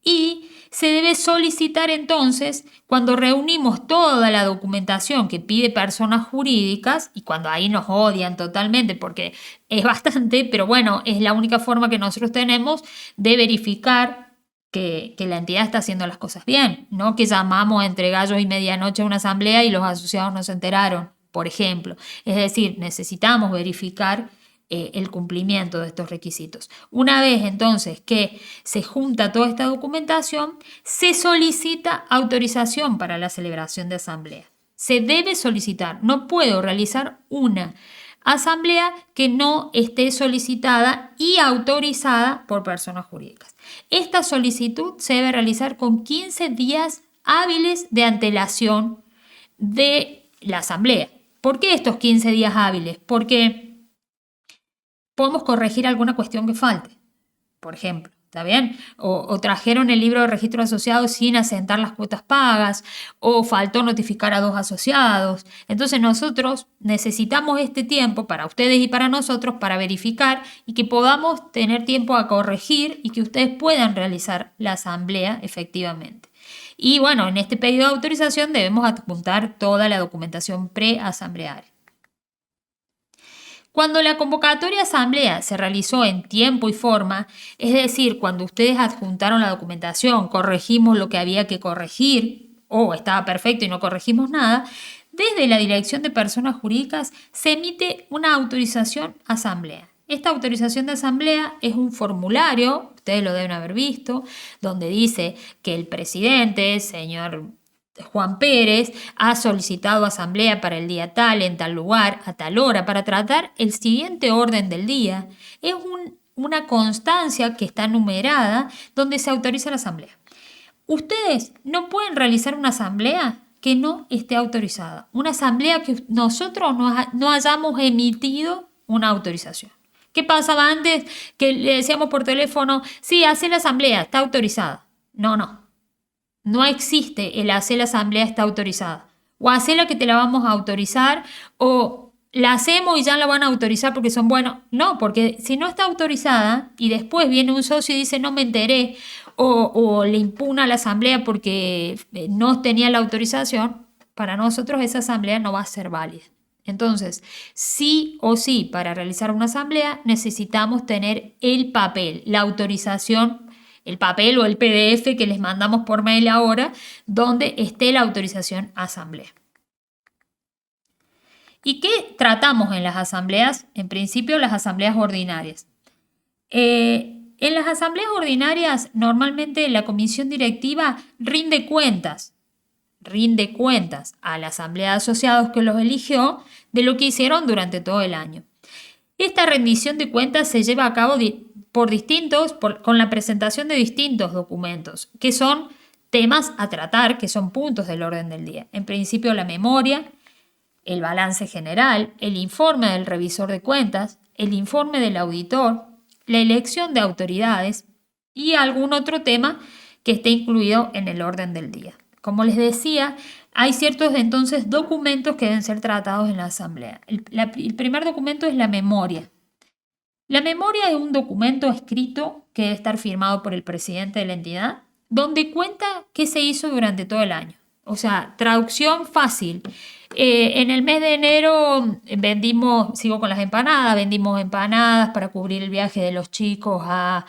Y se debe solicitar entonces, cuando reunimos toda la documentación que pide personas jurídicas, y cuando ahí nos odian totalmente porque es bastante, pero bueno, es la única forma que nosotros tenemos de verificar que la entidad está haciendo las cosas bien, no que llamamos entre gallos y medianoche a una asamblea y los asociados no se enteraron, por ejemplo. Es decir, necesitamos verificar el cumplimiento de estos requisitos. Una vez entonces que se junta toda esta documentación, se solicita autorización para la celebración de asamblea. Se debe solicitar, no puedo realizar una asamblea que no esté solicitada y autorizada por personas jurídicas. Esta solicitud se debe realizar con 15 días hábiles de antelación de la asamblea. ¿Por qué estos 15 días hábiles? Porque podemos corregir alguna cuestión que falte, por ejemplo. ¿Está bien? O trajeron el libro de registro de asociados sin asentar las cuotas pagas, o faltó notificar a 2 asociados. Entonces nosotros necesitamos este tiempo para ustedes y para nosotros para verificar y que podamos tener tiempo a corregir y que ustedes puedan realizar la asamblea efectivamente. Y bueno, en este pedido de autorización debemos adjuntar toda la documentación preasamblearia. Cuando la convocatoria a asamblea se realizó en tiempo y forma, es decir, cuando ustedes adjuntaron la documentación, corregimos lo que había que corregir o estaba perfecto y no corregimos nada, desde la Dirección de Personas Jurídicas se emite una autorización a asamblea. Esta autorización de asamblea es un formulario, ustedes lo deben haber visto, donde dice que el presidente, señor Juan Pérez, ha solicitado asamblea para el día tal, en tal lugar, a tal hora, para tratar el siguiente orden del día. Es una constancia que está numerada donde se autoriza la asamblea. Ustedes no pueden realizar una asamblea que no esté autorizada. Una asamblea que nosotros no hayamos emitido una autorización. ¿Qué pasaba antes? Que le decíamos por teléfono, sí, hace la asamblea, está autorizada. No existe el hacer la asamblea está autorizada. O hacerla que te la vamos a autorizar o la hacemos y ya la van a autorizar porque son buenos. No, porque si no está autorizada y después viene un socio y dice no me enteré o le impugna la asamblea porque no tenía la autorización, para nosotros esa asamblea no va a ser válida. Entonces, sí o sí, para realizar una asamblea necesitamos tener el papel, la autorización, el papel o el PDF que les mandamos por mail ahora, donde esté la autorización a asamblea. ¿Y qué tratamos en las asambleas? En principio, las asambleas ordinarias. En las asambleas ordinarias, normalmente la comisión directiva rinde cuentas a la asamblea de asociados que los eligió de lo que hicieron durante todo el año. Esta rendición de cuentas se lleva a cabo con la presentación de distintos documentos, que son temas a tratar, que son puntos del orden del día. En principio, la memoria, el balance general, el informe del revisor de cuentas, el informe del auditor, la elección de autoridades y algún otro tema que esté incluido en el orden del día. Como les decía, hay ciertos entonces documentos que deben ser tratados en la asamblea. El primer documento es la memoria. La memoria es un documento escrito que debe estar firmado por el presidente de la entidad, donde cuenta qué se hizo durante todo el año. O sea, traducción fácil. En el mes de enero sigo con las empanadas, vendimos empanadas para cubrir el viaje de los chicos a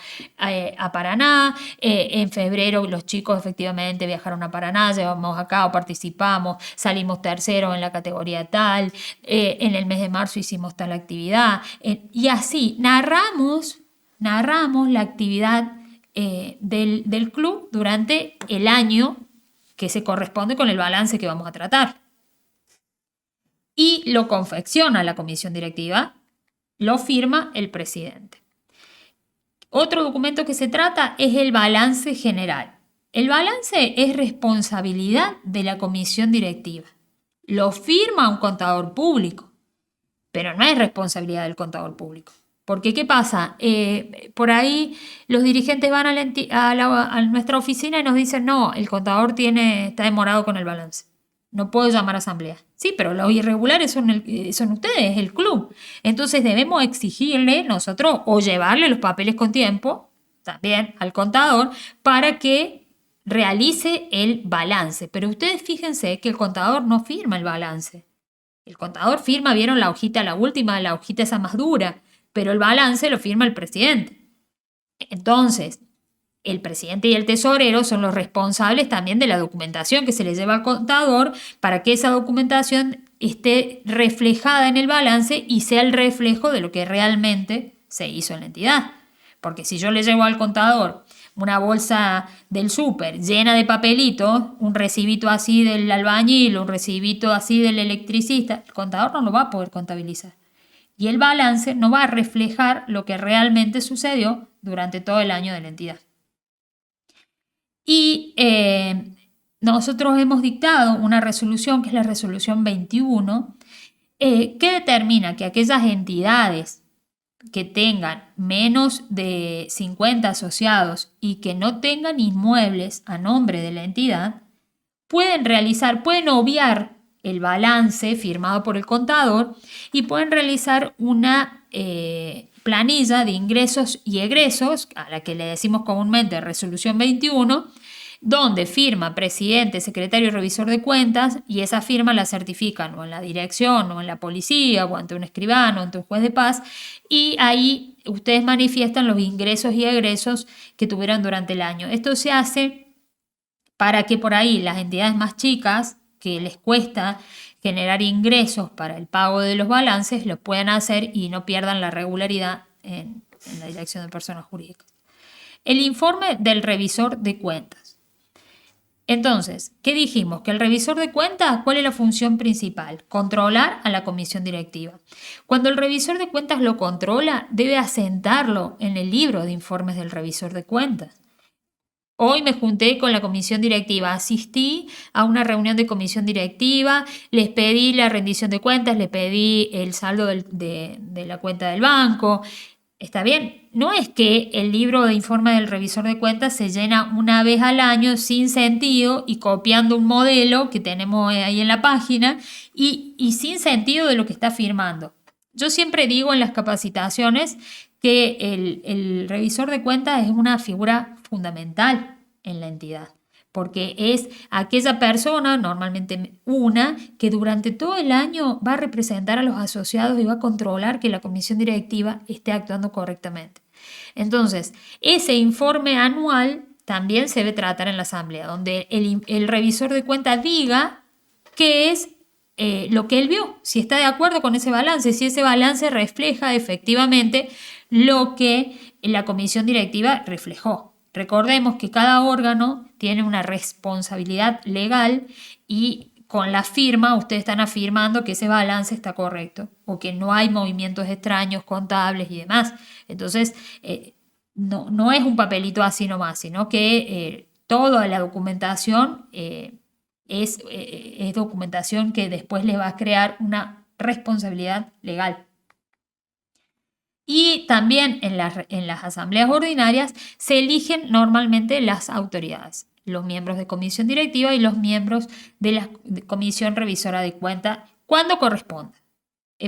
Paraná. En febrero los chicos efectivamente viajaron a Paraná, llevamos a cabo, participamos, salimos terceros en la categoría tal. En el mes de marzo hicimos tal actividad. Y así narramos la actividad del club durante el año que se corresponde con el balance que vamos a tratar. Y lo confecciona la comisión directiva, lo firma el presidente. Otro documento que se trata es el balance general. El balance es responsabilidad de la comisión directiva. Lo firma un contador público, pero no es responsabilidad del contador público. Porque, ¿qué pasa? Por ahí los dirigentes van a nuestra oficina y nos dicen, no, el contador está demorado con el balance. No puedo llamar a asamblea. Sí, pero los irregulares son ustedes, el club. Entonces debemos exigirle nosotros o llevarle los papeles con tiempo también al contador para que realice el balance. Pero ustedes fíjense que el contador no firma el balance. El contador firma, vieron la hojita, la última, la hojita esa más dura, pero el balance lo firma el presidente. Entonces, el presidente y el tesorero son los responsables también de la documentación que se le lleva al contador para que esa documentación esté reflejada en el balance y sea el reflejo de lo que realmente se hizo en la entidad. Porque si yo le llevo al contador una bolsa del súper llena de papelitos, un recibito así del albañil, un recibito así del electricista, el contador no lo va a poder contabilizar. Y el balance no va a reflejar lo que realmente sucedió durante todo el año de la entidad. Y nosotros hemos dictado una resolución, que es la resolución 21, que determina que aquellas entidades que tengan menos de 50 asociados y que no tengan inmuebles a nombre de la entidad, pueden obviar el balance firmado por el contador y pueden realizar una planilla de ingresos y egresos, a la que le decimos comúnmente resolución 21, donde firma presidente, secretario y revisor de cuentas, y esa firma la certifican o en la dirección o en la policía o ante un escribano o ante un juez de paz, y ahí ustedes manifiestan los ingresos y egresos que tuvieron durante el año. Esto se hace para que por ahí las entidades más chicas, que les cuesta generar ingresos para el pago de los balances, lo puedan hacer y no pierdan la regularidad en la dirección de personas jurídicas. El informe del revisor de cuentas. Entonces, ¿qué dijimos? Que el revisor de cuentas, ¿cuál es la función principal? Controlar a la comisión directiva. Cuando el revisor de cuentas lo controla, debe asentarlo en el libro de informes del revisor de cuentas. Hoy me junté con la comisión directiva, asistí a una reunión de comisión directiva, les pedí la rendición de cuentas, les pedí el saldo de la cuenta del banco. Está bien, no es que el libro de informe del revisor de cuentas se llena una vez al año sin sentido y copiando un modelo que tenemos ahí en la página y sin sentido de lo que está firmando. Yo siempre digo en las capacitaciones que el revisor de cuentas es una figura fundamental en la entidad, porque es aquella persona, normalmente una, que durante todo el año va a representar a los asociados y va a controlar que la comisión directiva esté actuando correctamente. Entonces, ese informe anual también se debe tratar en la asamblea, donde el revisor de cuentas diga qué es lo que él vio, si está de acuerdo con ese balance, si ese balance refleja efectivamente lo que la comisión directiva reflejó. Recordemos que cada órgano tiene una responsabilidad legal y con la firma ustedes están afirmando que ese balance está correcto o que no hay movimientos extraños, contables y demás. Entonces, no es un papelito así nomás, sino que toda la documentación es documentación que después le va a crear una responsabilidad legal. Y también en las asambleas ordinarias se eligen normalmente las autoridades. los miembros de comisión directiva y los miembros de la comisión revisora de cuenta cuando corresponda.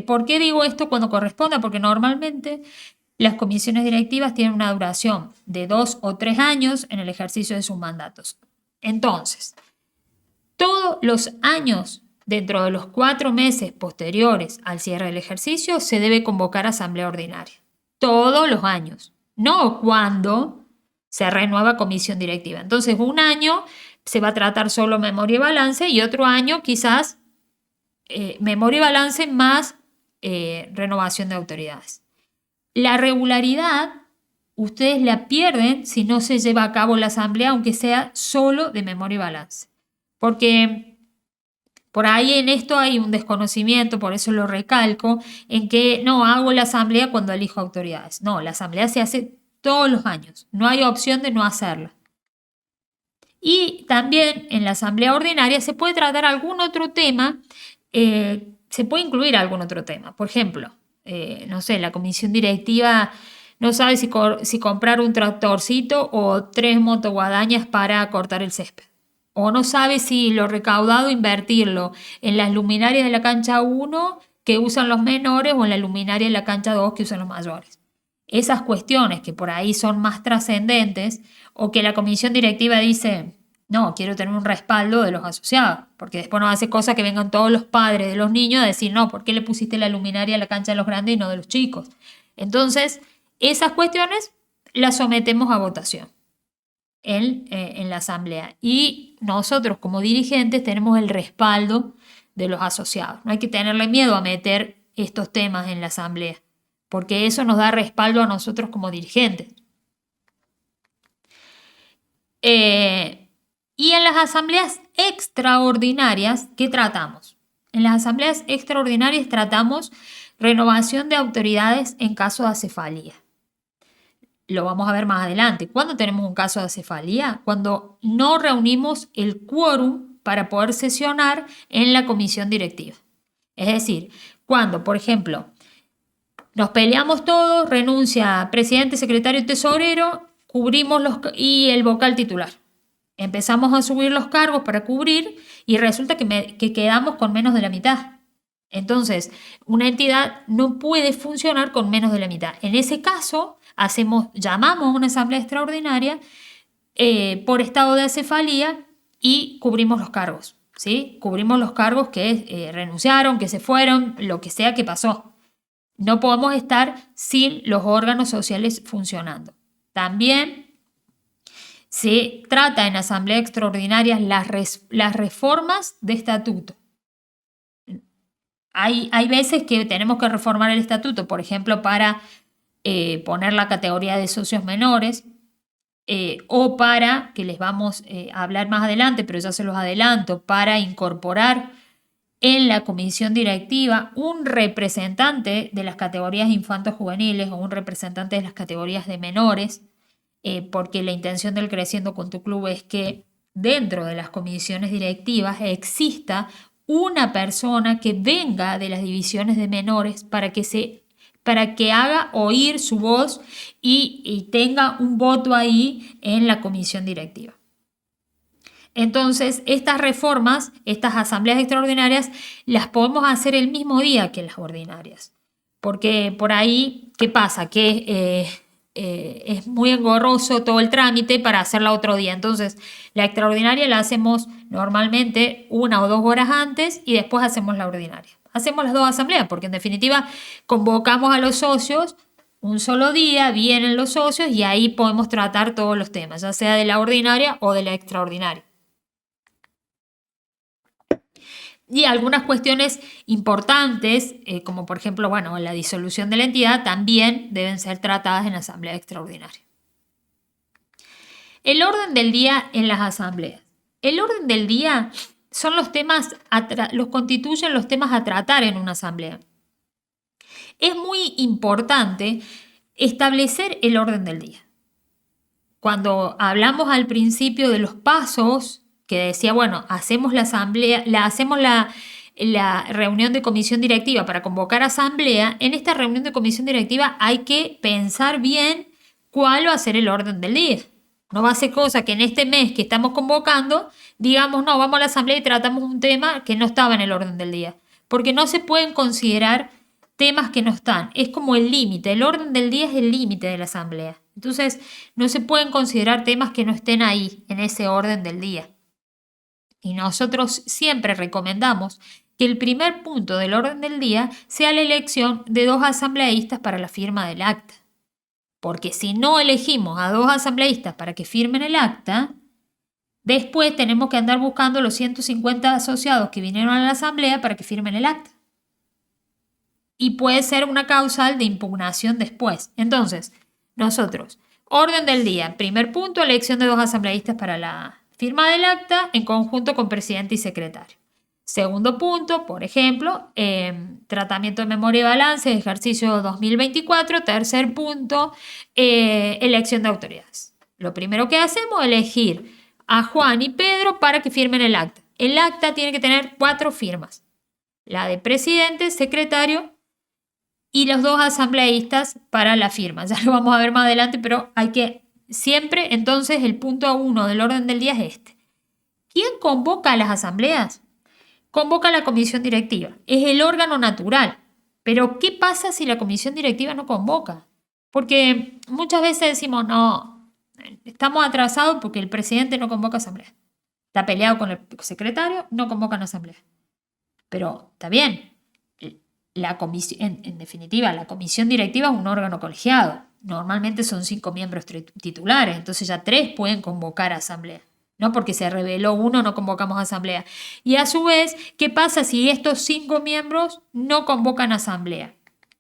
¿Por qué digo esto cuando corresponda? Porque normalmente las comisiones directivas tienen una duración de 2 o 3 años en el ejercicio de sus mandatos. Entonces, todos los años, dentro de los 4 meses posteriores al cierre del ejercicio, se debe convocar asamblea ordinaria. Todos los años, no cuando se renueva comisión directiva. Entonces, un año se va a tratar solo memoria y balance y otro año quizás memoria y balance más renovación de autoridades. La regularidad ustedes la pierden si no se lleva a cabo la asamblea, aunque sea solo de memoria y balance. Porque por ahí en esto hay un desconocimiento, por eso lo recalco, en que no hago la asamblea cuando elijo autoridades. No, la asamblea se hace todos los años. No hay opción de no hacerla. Y también en la asamblea ordinaria se puede tratar algún otro tema, se puede incluir algún otro tema. Por ejemplo, no sé, la comisión directiva no sabe si comprar un tractorcito o 3 motoguadañas para cortar el césped. O no sabe si lo recaudado invertirlo en las luminarias de la cancha 1 que usan los menores o en la luminaria de la cancha 2 que usan los mayores. Esas cuestiones que por ahí son más trascendentes o que la comisión directiva dice, no, quiero tener un respaldo de los asociados, porque después no hace cosa que vengan todos los padres de los niños a decir, no, ¿por qué le pusiste la luminaria a la cancha de los grandes y no de los chicos? Entonces, esas cuestiones las sometemos a votación en la asamblea y nosotros como dirigentes tenemos el respaldo de los asociados. No hay que tenerle miedo a meter estos temas en la asamblea, porque eso nos da respaldo a nosotros como dirigentes. Y en las asambleas extraordinarias, ¿qué tratamos? En las asambleas extraordinarias tratamos renovación de autoridades en caso de acefalía. Lo vamos a ver más adelante. ¿Cuándo tenemos un caso de acefalía? Cuando no reunimos el quórum para poder sesionar en la comisión directiva. Es decir, cuando, por ejemplo, nos peleamos todos, renuncia presidente, secretario y tesorero, cubrimos y el vocal titular. Empezamos a subir los cargos para cubrir y resulta que quedamos con menos de la mitad. Entonces, una entidad no puede funcionar con menos de la mitad. En ese caso, llamamos a una asamblea extraordinaria por estado de acefalía y cubrimos los cargos, ¿sí? Cubrimos los cargos que renunciaron, que se fueron, lo que sea que pasó. No podemos estar sin los órganos sociales funcionando. También se trata en asamblea extraordinaria las reformas de estatuto. Hay veces que tenemos que reformar el estatuto, por ejemplo, para poner la categoría de socios menores o para, que les vamos a hablar más adelante, pero ya se los adelanto, para incorporar en la comisión directiva un representante de las categorías infantos juveniles o un representante de las categorías de menores, porque la intención del Creciendo con tu Club es que dentro de las comisiones directivas exista una persona que venga de las divisiones de menores para que haga oír su voz y tenga un voto ahí en la comisión directiva. Entonces, estas reformas, estas asambleas extraordinarias, las podemos hacer el mismo día que las ordinarias. Porque por ahí, ¿qué pasa? Que es muy engorroso todo el trámite para hacerla otro día. Entonces, la extraordinaria la hacemos normalmente 1 o 2 horas antes y después hacemos la ordinaria. Hacemos las 2 asambleas porque en definitiva convocamos a los socios un solo día, vienen los socios y ahí podemos tratar todos los temas, ya sea de la ordinaria o de la extraordinaria. Y algunas cuestiones importantes, como por ejemplo, la disolución de la entidad, también deben ser tratadas en la asamblea extraordinaria. El orden del día en las asambleas. El orden del día son los temas, los constituyen los temas a tratar en una asamblea. Es muy importante establecer el orden del día. Cuando hablamos al principio de los pasos, que decía, hacemos la asamblea, hacemos la reunión de comisión directiva para convocar asamblea, en esta reunión de comisión directiva hay que pensar bien cuál va a ser el orden del día. No va a ser cosa que en este mes que estamos convocando, digamos, no, vamos a la asamblea y tratamos un tema que no estaba en el orden del día. Porque no se pueden considerar temas que no están. Es como el límite. El orden del día es el límite de la asamblea. Entonces, no se pueden considerar temas que no estén ahí, en ese orden del día. Y nosotros siempre recomendamos que el primer punto del orden del día sea la elección de 2 asambleístas para la firma del acta. Porque si no elegimos a 2 asambleístas para que firmen el acta, después tenemos que andar buscando los 150 asociados que vinieron a la asamblea para que firmen el acta. Y puede ser una causal de impugnación después. Entonces, nosotros, orden del día, primer punto, elección de 2 asambleístas para la firma del acta en conjunto con presidente y secretario. Segundo punto, por ejemplo, tratamiento de memoria y balance, ejercicio 2024. Tercer punto, elección de autoridades. Lo primero que hacemos es elegir a Juan y Pedro para que firmen el acta. El acta tiene que tener 4 firmas. La de presidente, secretario y los 2 asambleístas para la firma. Ya lo vamos a ver más adelante, pero hay que siempre, entonces, el punto 1 del orden del día es este. ¿Quién convoca a las asambleas? Convoca a la comisión directiva. Es el órgano natural. Pero, ¿qué pasa si la comisión directiva no convoca? Porque muchas veces decimos, no, estamos atrasados porque el presidente no convoca asamblea. Está peleado con el secretario, no convocan asamblea. Pero, está bien. En definitiva, la comisión directiva es un órgano colegiado. Normalmente son 5 miembros titulares, entonces ya 3 pueden convocar a asamblea. No porque se reveló uno, no convocamos asamblea. Y a su vez, ¿qué pasa si estos 5 miembros no convocan asamblea?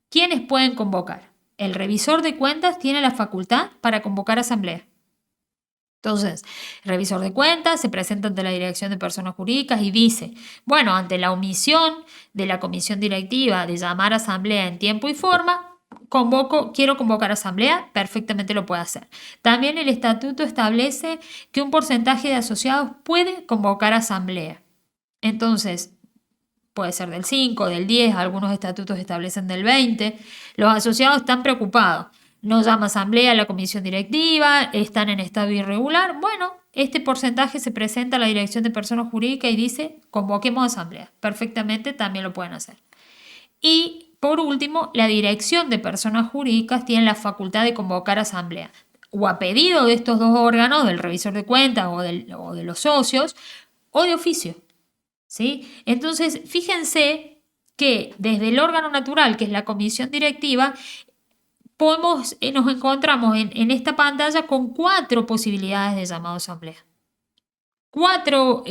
¿Quiénes pueden convocar? El revisor de cuentas tiene la facultad para convocar asamblea. Entonces, el revisor de cuentas se presenta ante la Dirección de Personas Jurídicas y dice, bueno, ante la omisión de la comisión directiva de llamar a asamblea en tiempo y forma, quiero convocar asamblea, perfectamente lo puede hacer. También el estatuto establece que un porcentaje de asociados puede convocar asamblea. Entonces, puede ser del 5, del 10, algunos estatutos establecen del 20. Los asociados están preocupados. No llama asamblea a la comisión directiva, están en estado irregular. Bueno, este porcentaje se presenta a la Dirección de Personas Jurídicas y dice, convoquemos asamblea. Perfectamente también lo pueden hacer. Y por último, la Dirección de Personas Jurídicas tiene la facultad de convocar asamblea. O a pedido de estos 2 órganos, del revisor de cuentas o de los socios, o de oficio. ¿Sí? Entonces, fíjense que desde el órgano natural, que es la comisión directiva, nos encontramos en esta pantalla con 4 posibilidades de llamado a asamblea. 4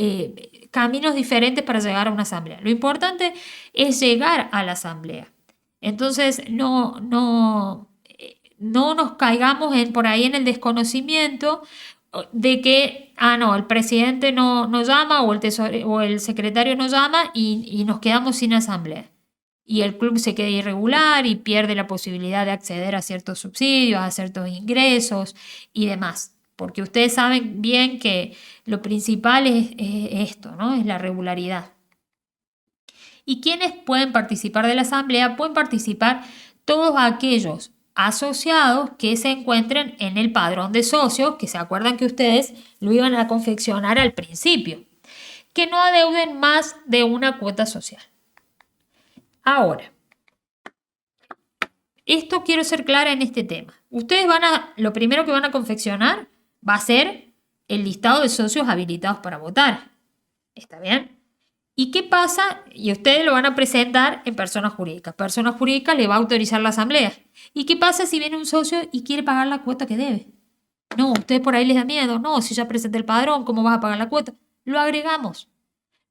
caminos diferentes para llegar a una asamblea. Lo importante es llegar a la asamblea. Entonces, no nos caigamos por ahí en el desconocimiento de que, no, el presidente no llama o el secretario no llama y nos quedamos sin asamblea. Y el club se queda irregular y pierde la posibilidad de acceder a ciertos subsidios, a ciertos ingresos y demás. Porque ustedes saben bien que lo principal es esto, ¿no? Es la regularidad. ¿Y quiénes pueden participar de la asamblea? Pueden participar todos aquellos asociados que se encuentren en el padrón de socios, que se acuerdan que ustedes lo iban a confeccionar al principio, que no adeuden más de una cuota social. Ahora, esto quiero ser clara en este tema. Ustedes lo primero que van a confeccionar va a ser el listado de socios habilitados para votar. ¿Está bien? ¿Y qué pasa? Y ustedes lo van a presentar en personas jurídicas. Personas jurídicas le va a autorizar la asamblea. ¿Y qué pasa si viene un socio y quiere pagar la cuota que debe? No, ustedes por ahí les da miedo. No, si ya presenté el padrón, ¿cómo vas a pagar la cuota? Lo agregamos.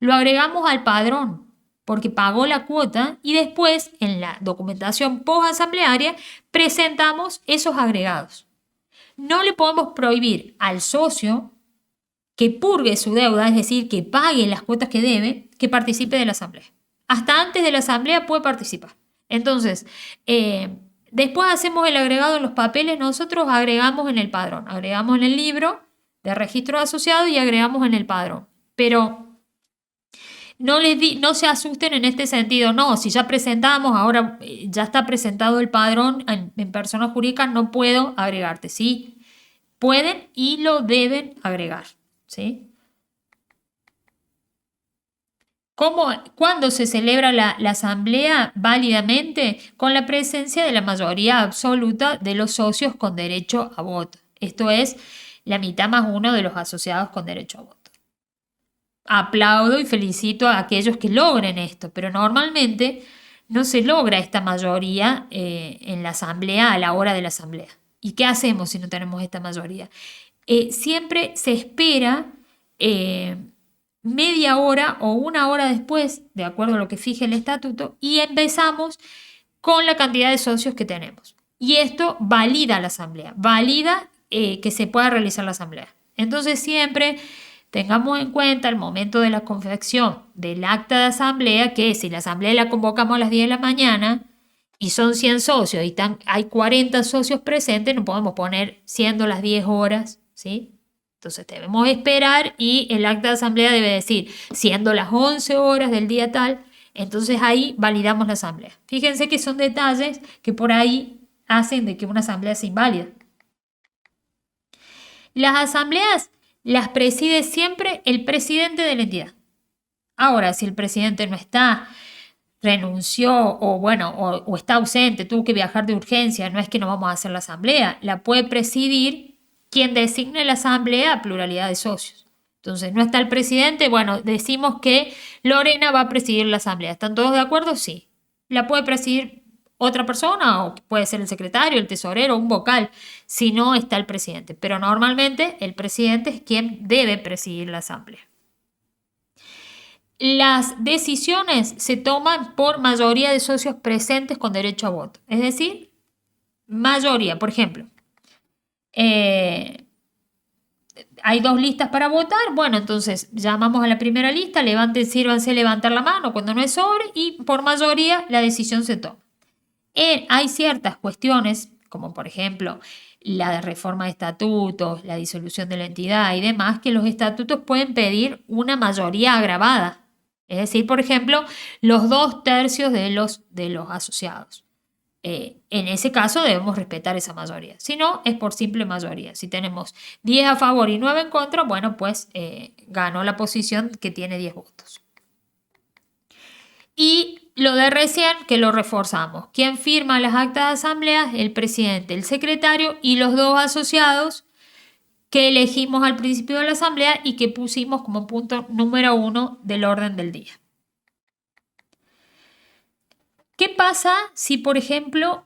Lo agregamos al padrón porque pagó la cuota y después en la documentación post-asamblearia presentamos esos agregados. No le podemos prohibir al socio que purgue su deuda, es decir, que pague las cuotas que debe, que participe de la asamblea. Hasta antes de la asamblea puede participar. Entonces, después hacemos el agregado en los papeles, nosotros agregamos en el padrón, agregamos en el libro de registro asociado y agregamos en el padrón. Pero no se asusten en este sentido, no, si ya presentamos, ahora ya está presentado el padrón en personas jurídicas, no puedo agregarte, ¿sí? pueden y lo deben agregar, ¿sí? ¿Cuándo se celebra la asamblea válidamente? Con la presencia de la mayoría absoluta de los socios con derecho a voto. Esto es la mitad más uno de los asociados con derecho a voto. Aplaudo y felicito a aquellos que logren esto, pero normalmente no se logra esta mayoría en la asamblea a la hora de la asamblea. ¿Y qué hacemos si no tenemos esta mayoría? Siempre se espera media hora o una hora después, de acuerdo a lo que fije el estatuto, y empezamos con la cantidad de socios que tenemos. Y esto valida la asamblea, valida que se pueda realizar la asamblea. Entonces siempre tengamos en cuenta el momento de la confección del acta de asamblea, que si la asamblea la convocamos a las 10 de la mañana y son 100 socios y hay 40 socios presentes, no podemos poner siendo las 10 horas, ¿sí? Entonces debemos esperar y el acta de asamblea debe decir, siendo las 11 horas del día tal, entonces ahí validamos la asamblea. Fíjense que son detalles que por ahí hacen de que una asamblea sea inválida. Las asambleas las preside siempre el presidente de la entidad. Ahora, si el presidente no está, renunció o está ausente, tuvo que viajar de urgencia, no es que no vamos a hacer la asamblea, la puede presidir quien designe la asamblea a pluralidad de socios. Entonces, no está el presidente, bueno, decimos que Lorena va a presidir la asamblea. ¿Están todos de acuerdo? Sí. ¿La puede presidir otra persona o puede ser el secretario, el tesorero, un vocal, si no está el presidente? Pero normalmente el presidente es quien debe presidir la asamblea. Las decisiones se toman por mayoría de socios presentes con derecho a voto. Es decir, mayoría, por ejemplo. Hay 2 listas para votar, bueno, entonces llamamos a la primera lista, sírvanse levantar la mano cuando no es sobre y por mayoría la decisión se toma. Hay ciertas cuestiones, como por ejemplo la reforma de estatutos, la disolución de la entidad y demás, que los estatutos pueden pedir una mayoría agravada. Es decir, por ejemplo, los 2/3 de los asociados. En ese caso debemos respetar esa mayoría. Si no, es por simple mayoría. Si tenemos 10 a favor y 9 en contra, bueno, pues ganó la posición que tiene 10 votos. Y lo de recién, que lo reforzamos. ¿Quién firma las actas de asamblea? El presidente, el secretario y los 2 asociados que elegimos al principio de la asamblea y que pusimos como punto número 1 del orden del día. ¿Qué pasa si, por ejemplo,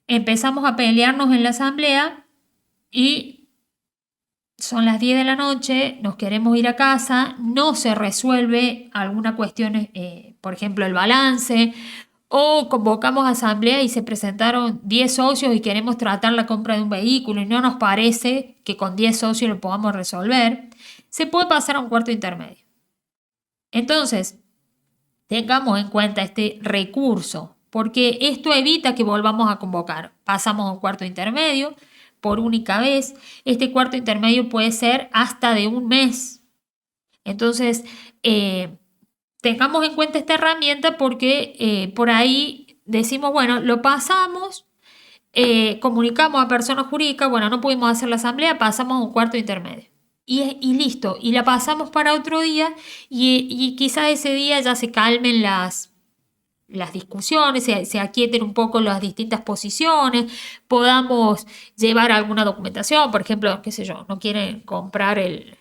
empezamos a pelearnos en la asamblea y son las 10 de la noche, nos queremos ir a casa, no se resuelve alguna cuestión, por ejemplo, el balance, o convocamos asamblea y se presentaron 10 socios y queremos tratar la compra de un vehículo y no nos parece que con 10 socios lo podamos resolver, se puede pasar a un cuarto intermedio. Entonces, tengamos en cuenta este recurso, porque esto evita que volvamos a convocar. Pasamos a un cuarto intermedio por única vez. Este cuarto intermedio puede ser hasta de 1 mes. Entonces, tengamos en cuenta esta herramienta porque por ahí decimos, bueno, lo pasamos, comunicamos a persona jurídica, bueno, no pudimos hacer la asamblea, pasamos a un cuarto intermedio. Y listo, y la pasamos para otro día y quizás ese día ya se calmen las discusiones, se aquieten un poco las distintas posiciones, podamos llevar alguna documentación, por ejemplo, qué sé yo, no quieren comprar el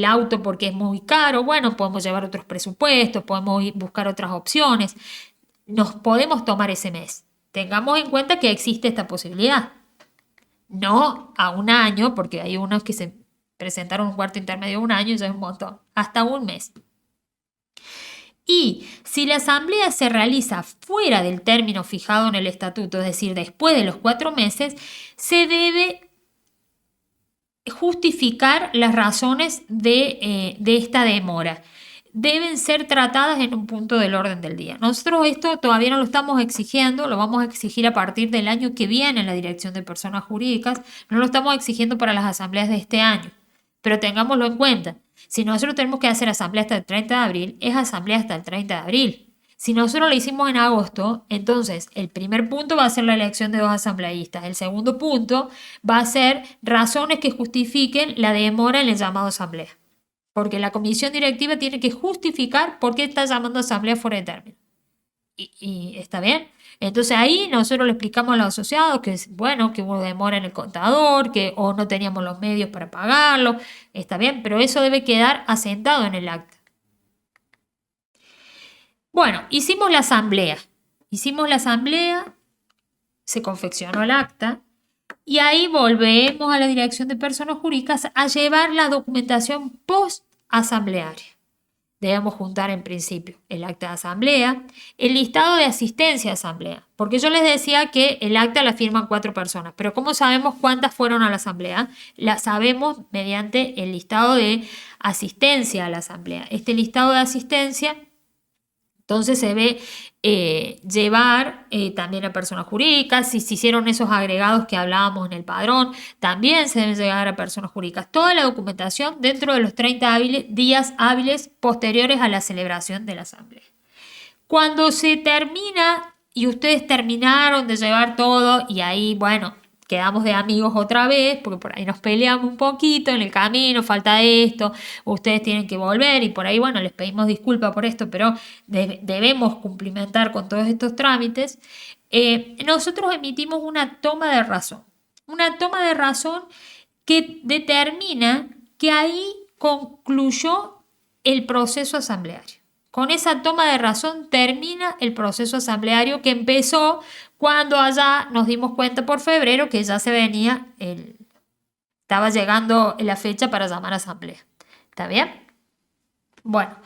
auto porque es muy caro, bueno, podemos llevar otros presupuestos, podemos buscar otras opciones, nos podemos tomar ese mes. Tengamos en cuenta que existe esta posibilidad. No a 1 año, porque hay unos que se presentaron un cuarto intermedio 1 año y ya es un montón, hasta 1 mes. Y si la asamblea se realiza fuera del término fijado en el estatuto, es decir, después de los 4 meses, se debe justificar las razones de esta demora. Deben ser tratadas en un punto del orden del día. Nosotros esto todavía no lo estamos exigiendo, lo vamos a exigir a partir del año que viene en la Dirección de Personas Jurídicas, no lo estamos exigiendo para las asambleas de este año, pero tengámoslo en cuenta. Si nosotros tenemos que hacer asamblea hasta el 30 de abril, es asamblea hasta el 30 de abril. Si nosotros lo hicimos en agosto, entonces el primer punto va a ser la elección de 2 asambleístas. El segundo punto va a ser razones que justifiquen la demora en el llamado a asamblea. Porque la comisión directiva tiene que justificar por qué está llamando a asamblea fuera de término. ¿Y está bien? Entonces ahí nosotros le explicamos a los asociados que, bueno, que hubo demora en el contador, que o no teníamos los medios para pagarlo. Está bien, pero eso debe quedar asentado en el acta. Bueno, hicimos la asamblea. Se confeccionó el acta y ahí volvemos a la Dirección de Personas Jurídicas a llevar la documentación post-asamblearia. Debemos juntar en principio el acta de asamblea, el listado de asistencia a asamblea, porque yo les decía que el acta la firman 4 personas, pero ¿cómo sabemos cuántas fueron a la asamblea? La sabemos mediante el listado de asistencia a la asamblea. Este listado de asistencia entonces se ve llevar también a personas jurídicas. Si se hicieron esos agregados que hablábamos en el padrón, también se deben llegar a personas jurídicas. Toda la documentación dentro de los 30 días hábiles posteriores a la celebración de la asamblea. Cuando se termina y ustedes terminaron de llevar todo y ahí, bueno, quedamos de amigos otra vez, porque por ahí nos peleamos un poquito en el camino, falta esto, ustedes tienen que volver y por ahí, bueno, les pedimos disculpas por esto, pero debemos cumplimentar con todos estos trámites. Nosotros emitimos una toma de razón que determina que ahí concluyó el proceso asambleario. Con esa toma de razón termina el proceso asambleario que empezó cuando allá nos dimos cuenta por febrero que ya se venía, estaba llegando la fecha para llamar a asamblea. ¿Está bien? Bueno,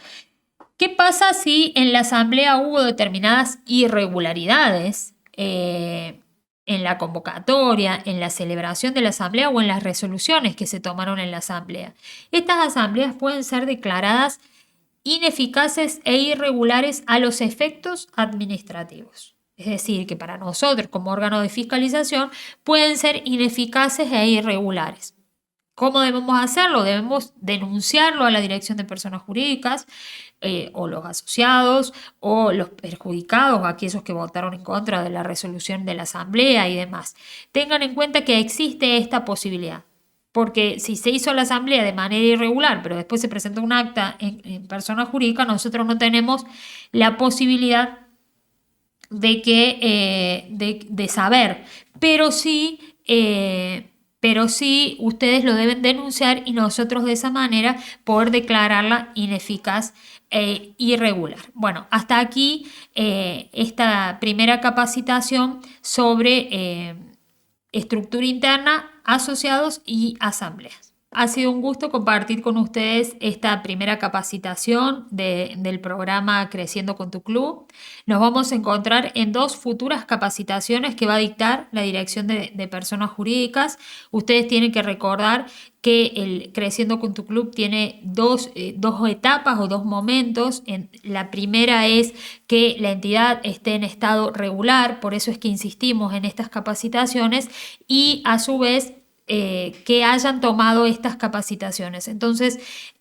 ¿qué pasa si en la asamblea hubo determinadas irregularidades en la convocatoria, en la celebración de la asamblea o en las resoluciones que se tomaron en la asamblea? Estas asambleas pueden ser declaradas ineficaces e irregulares a los efectos administrativos. Es decir, que para nosotros como órgano de fiscalización pueden ser ineficaces e irregulares. ¿Cómo debemos hacerlo? Debemos denunciarlo a la Dirección de Personas Jurídicas o los asociados o los perjudicados, aquellos que votaron en contra de la resolución de la asamblea y demás. Tengan en cuenta que existe esta posibilidad. Porque si se hizo la asamblea de manera irregular, pero después se presenta un acta en persona jurídica, nosotros no tenemos la posibilidad de saber. Pero sí ustedes lo deben denunciar y nosotros de esa manera poder declararla ineficaz e irregular. Bueno, hasta aquí esta primera capacitación sobre estructura interna, asociados y asambleas. Ha sido un gusto compartir con ustedes esta primera capacitación del programa Creciendo con tu Club. Nos vamos a encontrar en 2 futuras capacitaciones que va a dictar la Dirección de Personas Jurídicas. Ustedes tienen que recordar que el Creciendo con tu Club tiene dos etapas o 2 momentos. La primera es que la entidad esté en estado regular, por eso es que insistimos en estas capacitaciones, y a su vez que hayan tomado estas capacitaciones. Entonces,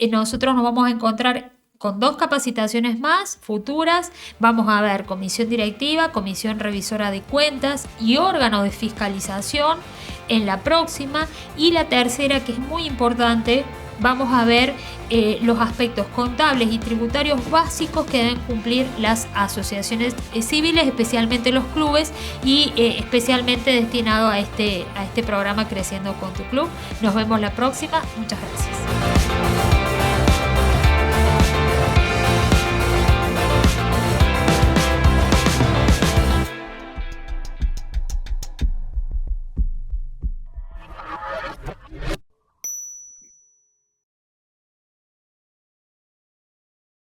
nosotros nos vamos a encontrar con 2 capacitaciones más futuras. Vamos a ver comisión directiva, comisión revisora de cuentas y órgano de fiscalización en la próxima. Y la tercera, que es muy importante, vamos a ver los aspectos contables y tributarios básicos que deben cumplir las asociaciones civiles, especialmente los clubes y especialmente destinado a este programa Creciendo con tu Club. Nos vemos la próxima. Muchas gracias.